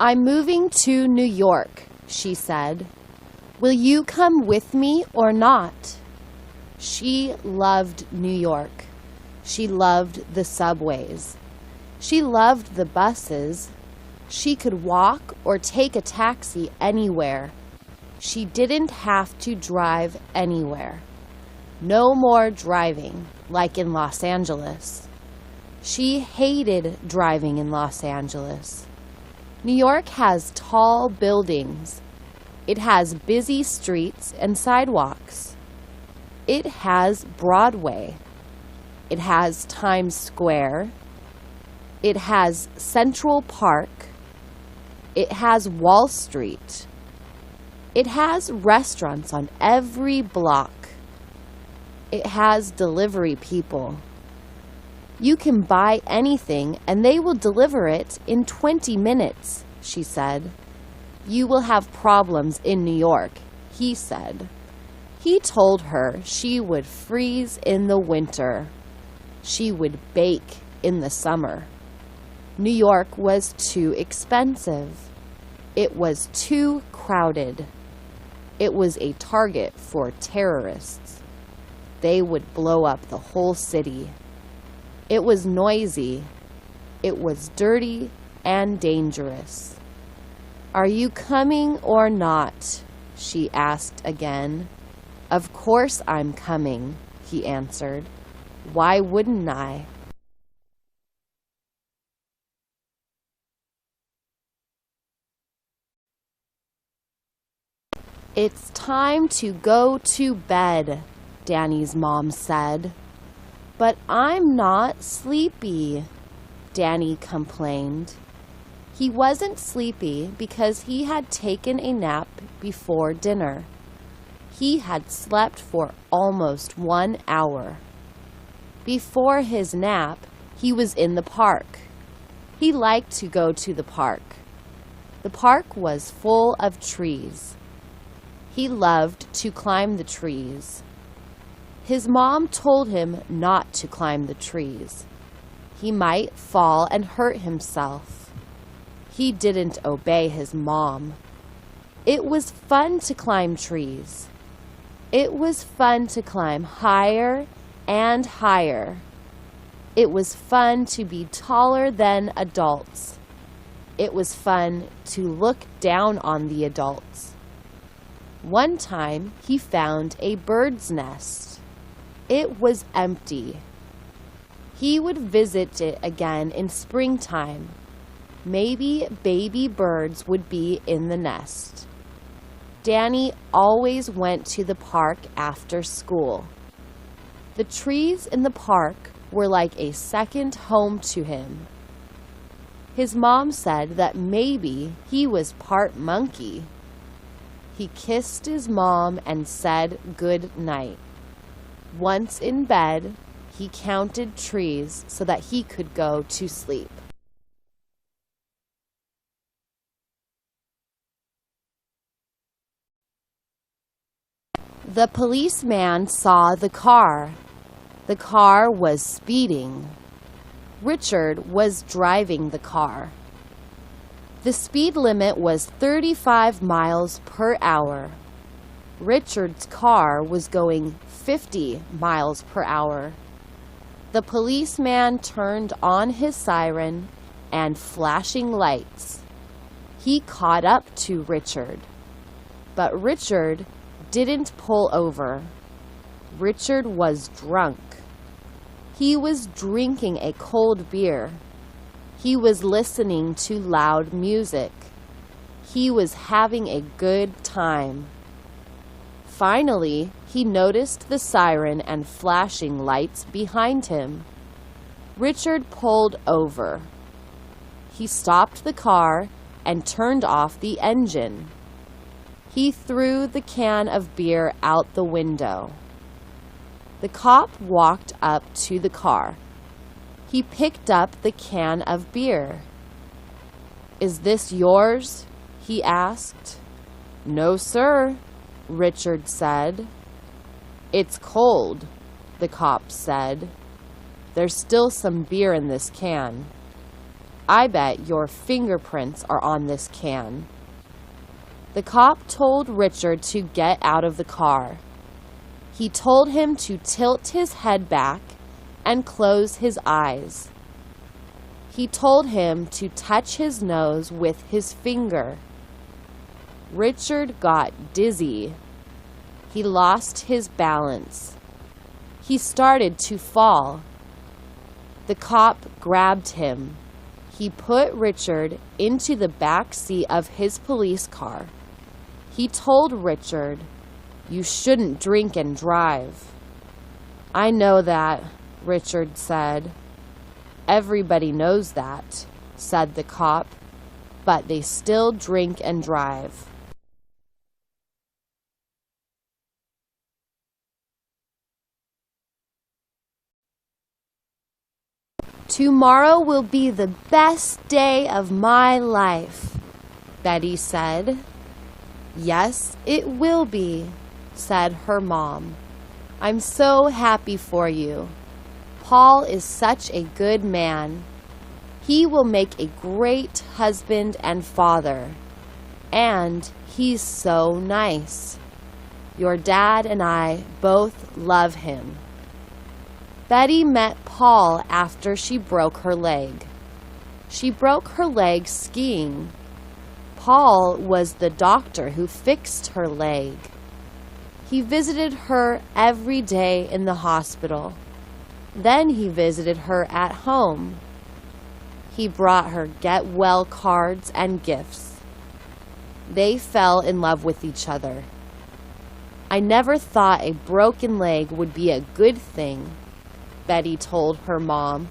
I'm moving to New York, she said. Will you come with me or not? She loved New York. She loved the subways. She loved the buses. She could walk or take a taxi anywhere. She didn't have to drive anywhere. No more driving, like in Los Angeles. She hated driving in Los Angeles. New York has tall buildings. It has busy streets and sidewalks. It has Broadway. It has Times Square. It has Central Park. It has Wall Street. It has restaurants on every block. It has delivery people. You can buy anything and they will deliver it in 20 minutes, she said. You will have problems in New York, he said. He told her she would freeze in the winter. She would bake in the summer. New York was too expensive. It was too crowded. It was a target for terrorists. They would blow up the whole city. It was noisy. It was dirty and dangerous. Are you coming or not? She asked again. Of course I'm coming, he answered. Why wouldn't I? "It's time to go to bed," Danny's mom said. "But I'm not sleepy," Danny complained. He wasn't sleepy because he had taken a nap before dinner. He had slept for almost 1 hour. Before his nap, he was in the park. He liked to go to the park. The park was full of trees. He loved to climb the trees. His mom told him not to climb the trees. He might fall and hurt himself. He didn't obey his mom. It was fun to climb trees. It was fun to climb higher and higher. It was fun to be taller than adults. It was fun to look down on the adults. One time, he found a bird's nest. It was empty. He would visit it again in springtime. Maybe baby birds would be in the nest. Danny always went to the park after school. The trees in the park were like a second home to him. His mom said that maybe he was part monkey. He kissed his mom and said good night. Once in bed, he counted trees so that he could go to sleep. The policeman saw the car. The car was speeding. Richard was driving the car. The speed limit was 35 miles per hour. Richard's car was going 50 miles per hour. The policeman turned on his siren and flashing lights. He caught up to Richard. But Richard didn't pull over. Richard was drunk. He was drinking a cold beer. He was listening to loud music. He was having a good time. Finally, he noticed the siren and flashing lights behind him. Richard pulled over. He stopped the car and turned off the engine. He threw the can of beer out the window. The cop walked up to the car. He picked up the can of beer. "Is this yours?" he asked. "No, sir," Richard said. "It's cold," the cop said. "There's still some beer in this can. I bet your fingerprints are on this can." The cop told Richard to get out of the car. He told him to tilt his head back and close his eyes. He told him to touch his nose with his finger. Richard got dizzy. He lost his balance. He started to fall. The cop grabbed him. He put Richard into the back seat of his police car. He told Richard, "You shouldn't drink and drive." "I know that," Richard said. "Everybody knows that," said the cop, "but they still drink and drive." "Tomorrow will be the best day of my life," Betty said. "Yes, it will be," said her mom. "I'm so happy for you. Paul is such a good man. He will make a great husband and father. And he's so nice. Your dad and I both love him." Betty met Paul after she broke her leg. She broke her leg skiing. Paul was the doctor who fixed her leg. He visited her every day in the hospital. Then he visited her at home. He brought her get-well cards and gifts. They fell in love with each other. I never thought a broken leg would be a good thing, Betty told her mom.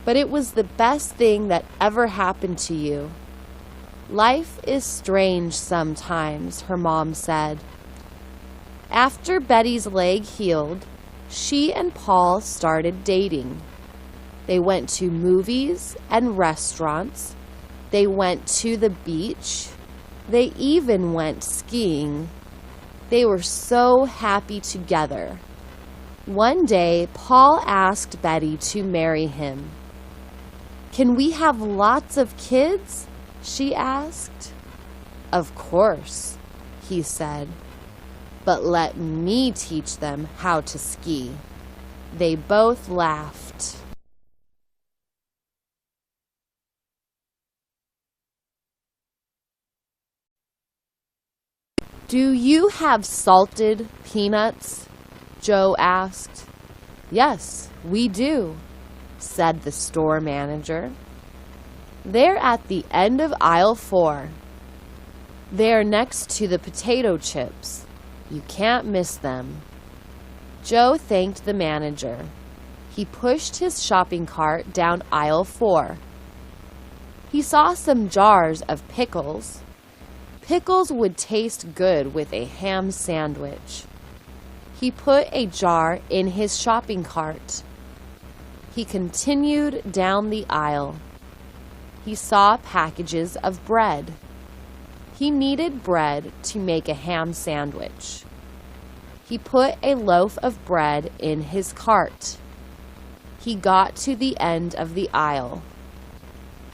But it was the best thing that ever happened to you. Life is strange sometimes, her mom said. After Betty's leg healed, she and Paul started dating. They went to movies and restaurants. They went to the beach. They even went skiing. They were so happy together. One day, Paul asked Betty to marry him. "Can we have lots of kids?" she asked. "Of course," he said. "But let me teach them how to ski." They both laughed. "Do you have salted peanuts?" Joe asked. "Yes, we do," said the store manager. "They're at the end of aisle 4. They're next to the potato chips. You can't miss them." Joe thanked the manager. He pushed his shopping cart down aisle 4. He saw some jars of pickles. Pickles would taste good with a ham sandwich. He put a jar in his shopping cart. He continued down the aisle. He saw packages of bread. He needed bread to make a ham sandwich. He put a loaf of bread in his cart. He got to the end of the aisle.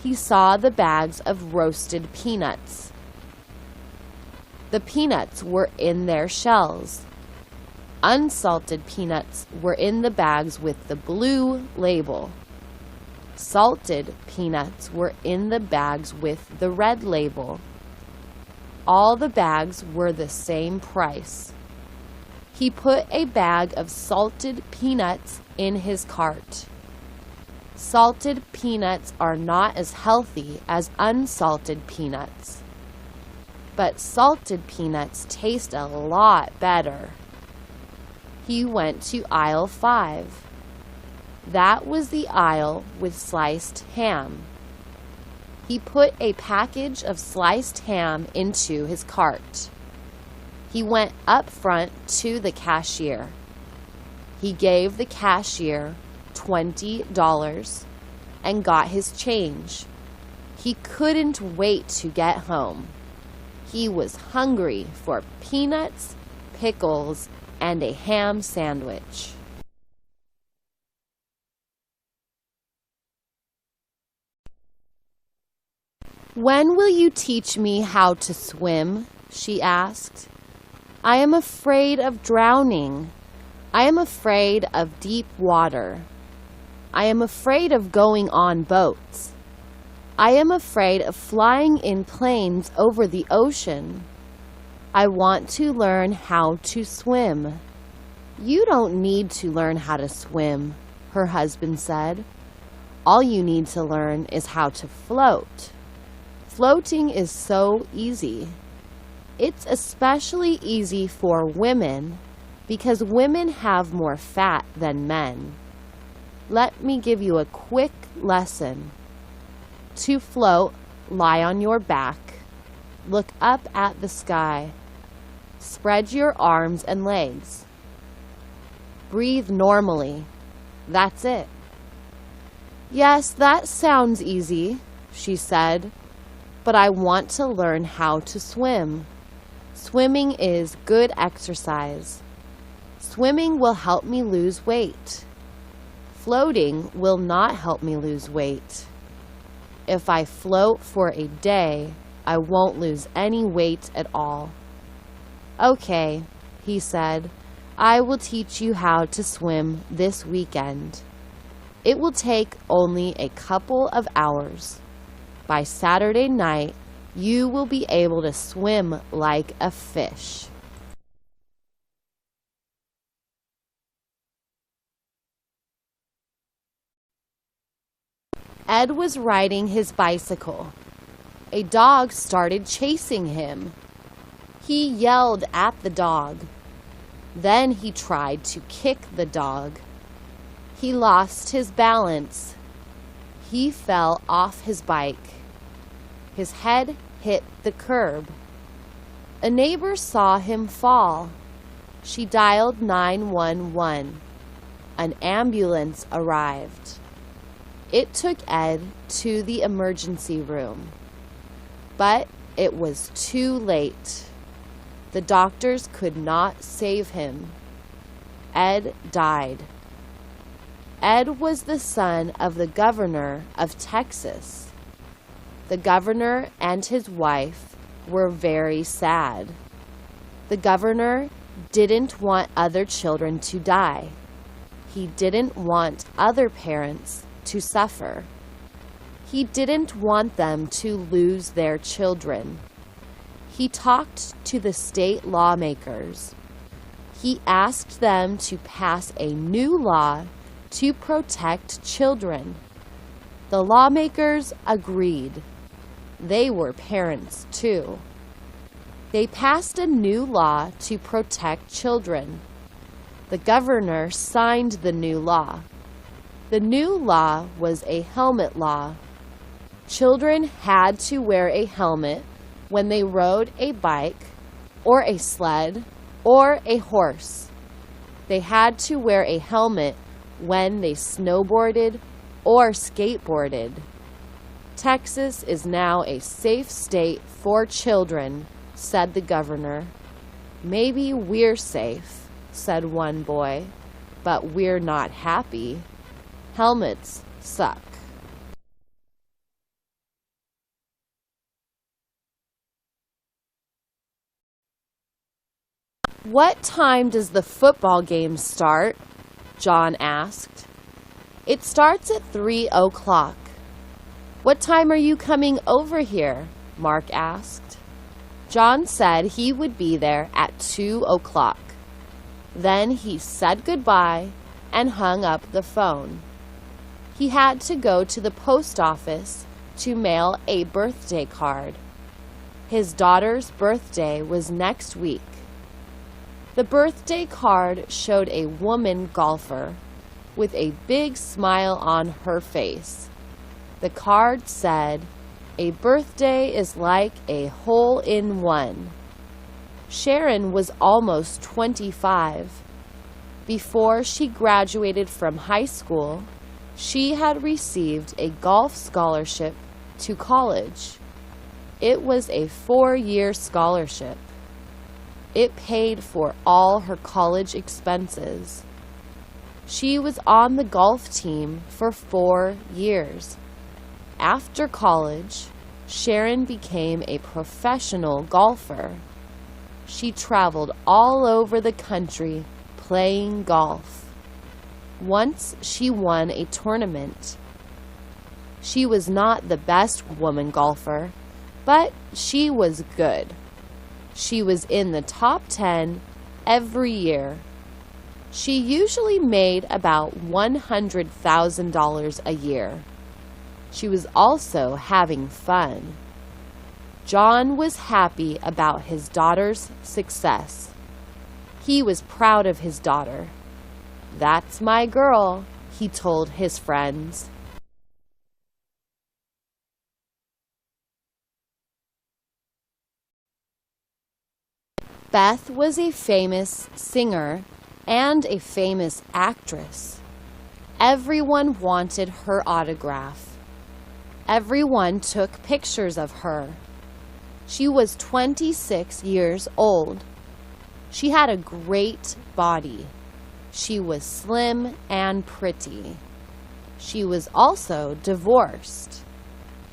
He saw the bags of roasted peanuts. The peanuts were in their shells. Unsalted peanuts were in the bags with the blue label. Salted peanuts were in the bags with the red label. All the bags were the same price. He put a bag of salted peanuts in his cart. Salted peanuts are not as healthy as unsalted peanuts, but salted peanuts taste a lot better. He went to aisle 5. That was the aisle with sliced ham. He put a package of sliced ham into his cart. He went up front to the cashier. He gave the cashier $20 and got his change. He couldn't wait to get home. He was hungry for peanuts, pickles, and a ham sandwich. "When will you teach me how to swim?" she asked. "I am afraid of drowning. I am afraid of deep water. I am afraid of going on boats. I am afraid of flying in planes over the ocean. I want to learn how to swim." "You don't need to learn how to swim," her husband said. "All you need to learn is how to float. Floating is so easy. It's especially easy for women because women have more fat than men. Let me give you a quick lesson. To float, lie on your back. Look up at the sky. Spread your arms and legs. Breathe normally. That's it." "Yes, that sounds easy," she said, "but I want to learn how to swim. Swimming is good exercise. Swimming will help me lose weight. Floating will not help me lose weight. If I float for a day, I won't lose any weight at all." "Okay," he said, "I will teach you how to swim this weekend. It will take only a couple of hours. By Saturday night, you will be able to swim like a fish." Ed was riding his bicycle. A dog started chasing him. He yelled at the dog. Then he tried to kick the dog. He lost his balance. He fell off his bike. His head hit the curb. A neighbor saw him fall. She dialed 911. An ambulance arrived. It took Ed to the emergency room. But it was too late. The doctors could not save him. Ed died. Ed was the son of the governor of Texas. The governor and his wife were very sad. The governor didn't want other children to die. He didn't want other parents to suffer. He didn't want them to lose their children. He talked to the state lawmakers. He asked them to pass a new law to protect children. The lawmakers agreed. They were parents too. They passed a new law to protect children. The governor signed the new law. The new law was a helmet law. Children had to wear a helmet when they rode a bike or a sled or a horse. They had to wear a helmet when they snowboarded or skateboarded. Texas is now a safe state for children, said the governor. Maybe we're safe, said one boy, but we're not happy. Helmets suck. What time does the football game start? John asked. It starts at 3:00. What time are you coming over here? Mark asked. John said he would be there at 2:00. Then he said goodbye and hung up the phone. He had to go to the post office to mail a birthday card. His daughter's birthday was next week. The birthday card showed a woman golfer with a big smile on her face. The card said, "A birthday is like a hole-in-one." Sharon was almost 25. Before she graduated from high school, she had received a golf scholarship to college. It was a 4-year scholarship. It paid for all her college expenses. She was on the golf team for 4 years. After college, Sharon became a professional golfer. She traveled all over the country playing golf. Once she won a tournament. She was not the best woman golfer, but she was good. She was in the top 10 every year. She usually made about $100,000 a year. She was also having fun. John was happy about his daughter's success. He was proud of his daughter. "That's my girl," he told his friends. Beth was a famous singer and a famous actress. Everyone wanted her autograph. Everyone took pictures of her. She was 26 years old. She had a great body. She was slim and pretty. She was also divorced.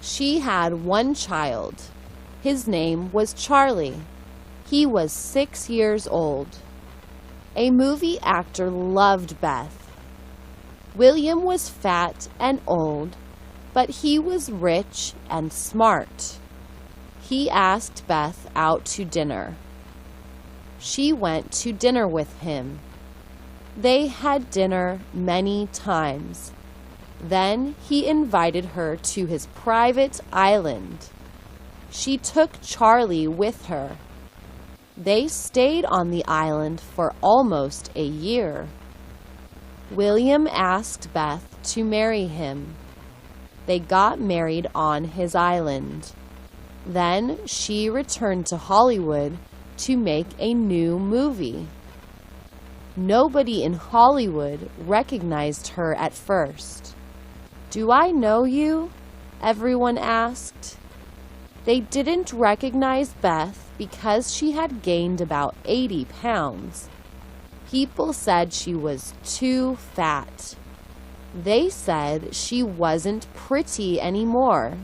She had one child. His name was Charlie. He was 6 years old. A movie actor loved Beth. William was fat and old, but he was rich and smart. He asked Beth out to dinner. She went to dinner with him. They had dinner many times. Then he invited her to his private island. She took Charlie with her. They stayed on the island for almost a year. William asked Beth to marry him. They got married on his island. Then she returned to Hollywood to make a new movie. Nobody in Hollywood recognized her at first. "Do I know you?" everyone asked. They didn't recognize Beth because she had gained about 80 pounds. People said she was too fat. They said she wasn't pretty anymore.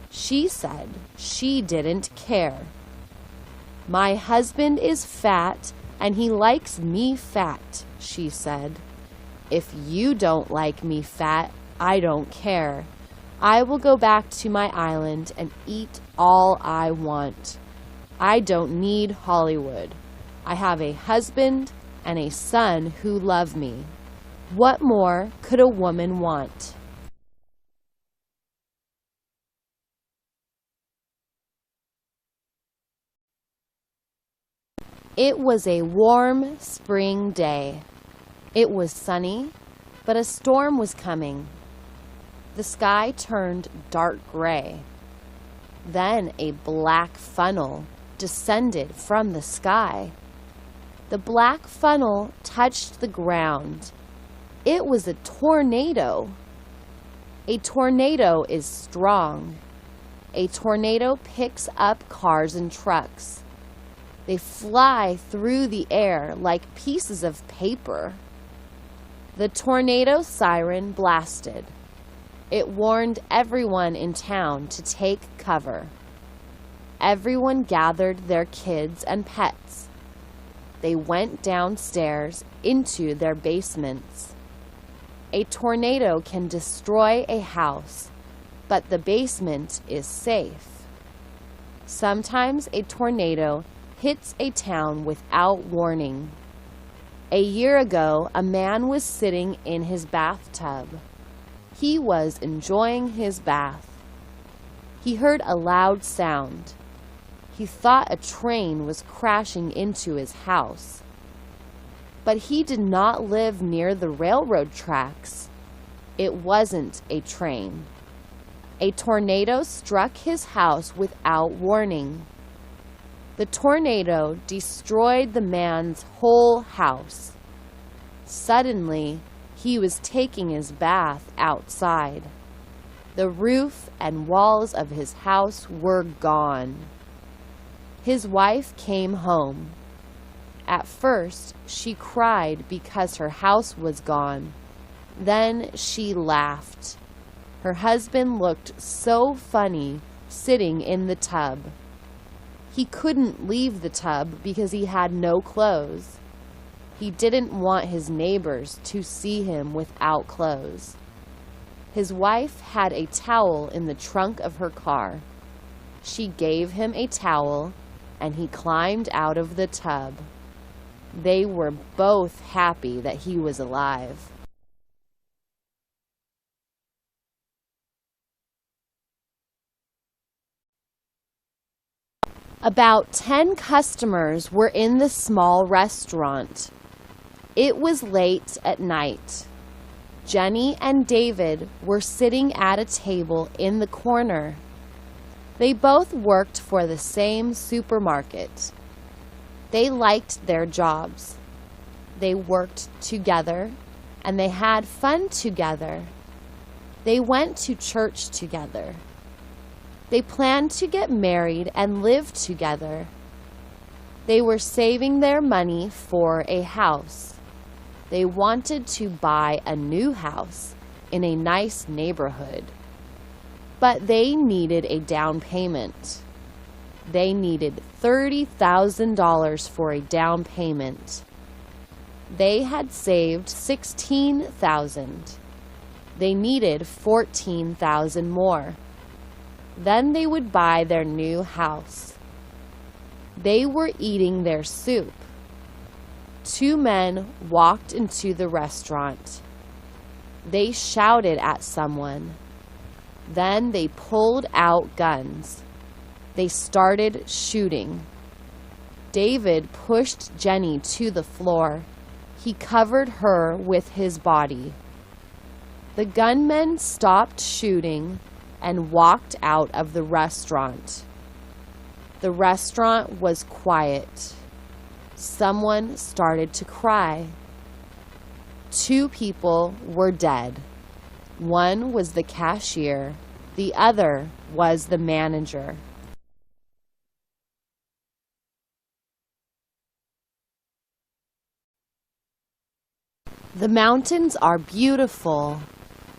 She said she didn't care. "My husband is fat and he likes me fat," she said. "If you don't like me fat, I don't care. I will go back to my island and eat all I want. I don't need Hollywood. I have a husband and a son who love me. What more could a woman want?" It was a warm spring day. It was sunny, but a storm was coming. The sky turned dark gray. Then a black funnel descended from the sky. The black funnel touched the ground. It was a tornado. A tornado is strong. A tornado picks up cars and trucks. They fly through the air like pieces of paper. The tornado siren blasted. It warned everyone in town to take cover. Everyone gathered their kids and pets. They went downstairs into their basements. A tornado can destroy a house, but the basement is safe. Sometimes a tornado hits a town without warning. A year ago, a man was sitting in his bathtub. He was enjoying his bath. He heard a loud sound. He thought a train was crashing into his house. But he did not live near the railroad tracks. It wasn't a train. A tornado struck his house without warning. The tornado destroyed the man's whole house. Suddenly, he was taking his bath outside. The roof and walls of his house were gone. His wife came home. At first, she cried because her house was gone. Then she laughed. Her husband looked so funny sitting in the tub. He couldn't leave the tub because he had no clothes. He didn't want his neighbors to see him without clothes. His wife had a towel in the trunk of her car. She gave him a towel, and he climbed out of the tub. They were both happy that he was alive. About 10 customers were in the small restaurant. It was late at night. Jenny and David were sitting at a table in the corner. They both worked for the same supermarket. They liked their jobs. They worked together, and they had fun together. They went to church together. They planned to get married and live together. They were saving their money for a house. They wanted to buy a new house in a nice neighborhood. But they needed a down payment. They needed $30,000 for a down payment. They had saved $16,000. They needed $14,000 more. Then they would buy their new house. They were eating their soup. 2 men walked into the restaurant. They shouted at someone. Then they pulled out guns. They started shooting. David pushed Jenny to the floor. He covered her with his body. The gunmen stopped shooting and walked out of the restaurant. The restaurant was quiet. Someone started to cry. 2 people were dead. One was the cashier. The other was the manager. The mountains are beautiful,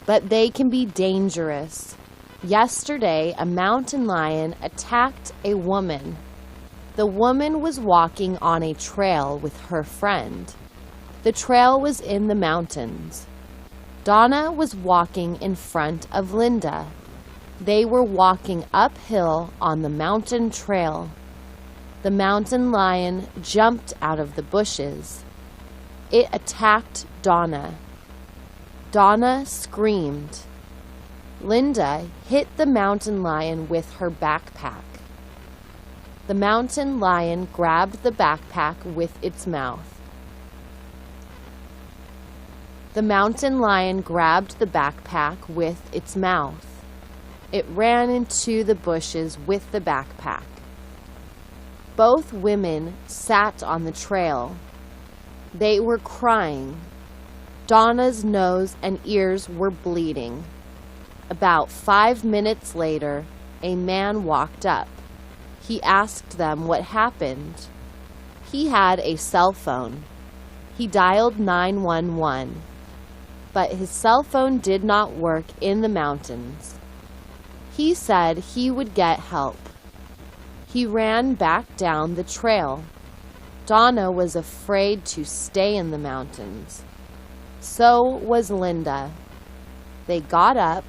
but they can be dangerous. Yesterday, a mountain lion attacked a woman. The woman was walking on a trail with her friend. The trail was in the mountains. Donna was walking in front of Linda. They were walking uphill on the mountain trail. The mountain lion jumped out of the bushes. It attacked Donna. Donna screamed. Linda hit the mountain lion with her backpack. The mountain lion grabbed the backpack with its mouth. The mountain lion grabbed the backpack with its mouth. It ran into the bushes with the backpack. Both women sat on the trail. They were crying. Donna's nose and ears were bleeding. About 5 minutes later, a man walked up. He asked them what happened. He had a cell phone. He dialed 911, but his cell phone did not work in the mountains. He said he would get help. He ran back down the trail. Donna was afraid to stay in the mountains. So was Linda. They got up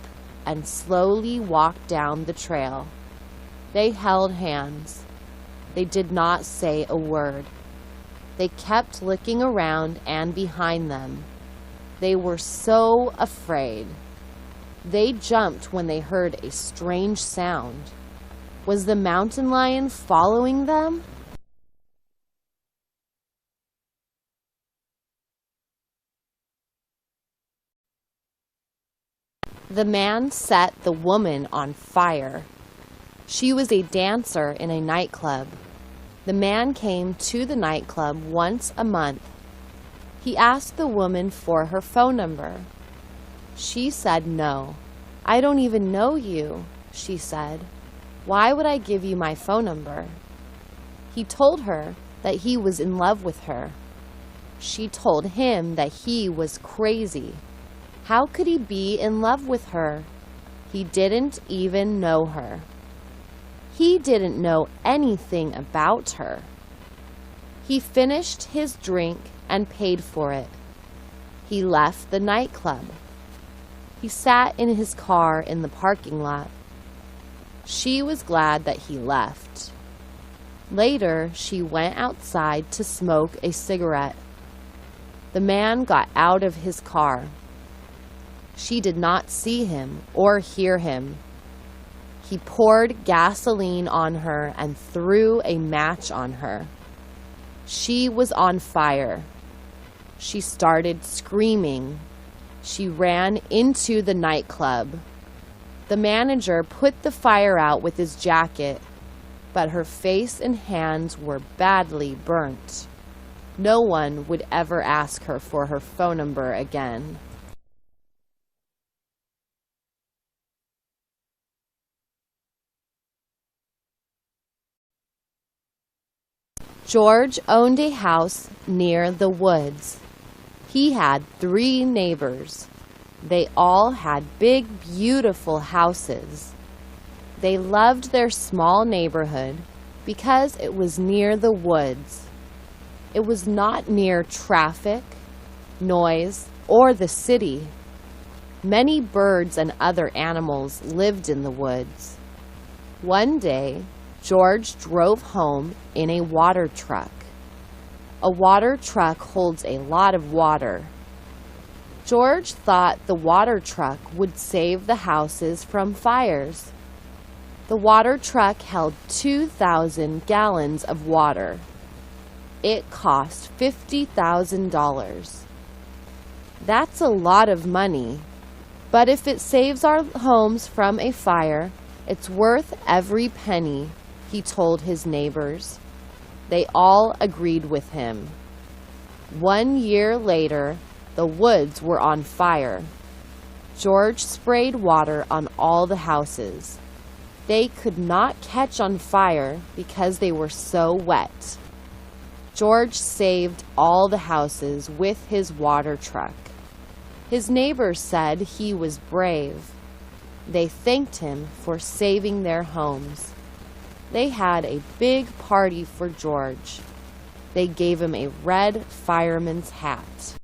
and slowly walked down the trail. They held hands. They did not say a word. They kept looking around and behind them. They were so afraid. They jumped when they heard a strange sound. Was the mountain lion following them? The man set the woman on fire. She was a dancer in a nightclub. The man came to the nightclub once a month. He asked the woman for her phone number. She said no. I don't even know you, she said. Why would I give you my phone number? He told her that he was in love with her. She told him that he was crazy. How could he be in love with her? He didn't even know her. He didn't know anything about her. He finished his drink and paid for it. He left the nightclub. He sat in his car in the parking lot. She was glad that he left. Later, she went outside to smoke a cigarette. The man got out of his car. She did not see him or hear him. He poured gasoline on her and threw a match on her. She was on fire. She started screaming. She ran into the nightclub. The manager put the fire out with his jacket, but her face and hands were badly burnt. No one would ever ask her for her phone number again. George owned a house near the woods. He had 3 neighbors. They all had big, beautiful houses. They loved their small neighborhood because it was near the woods. It was not near traffic, noise, or the city. Many birds and other animals lived in the woods. One day, George drove home in a water truck. A water truck holds a lot of water. George thought the water truck would save the houses from fires. The water truck held 2,000 gallons of water. It cost $50,000. That's a lot of money, but if it saves our homes from a fire, it's worth every penny, he told his neighbors. They all agreed with him. 1 year later, the woods were on fire. George sprayed water on all the houses. They could not catch on fire because they were so wet. George saved all the houses with his water truck. His neighbors said he was brave. They thanked him for saving their homes. They had a big party for George. They gave him a red fireman's hat.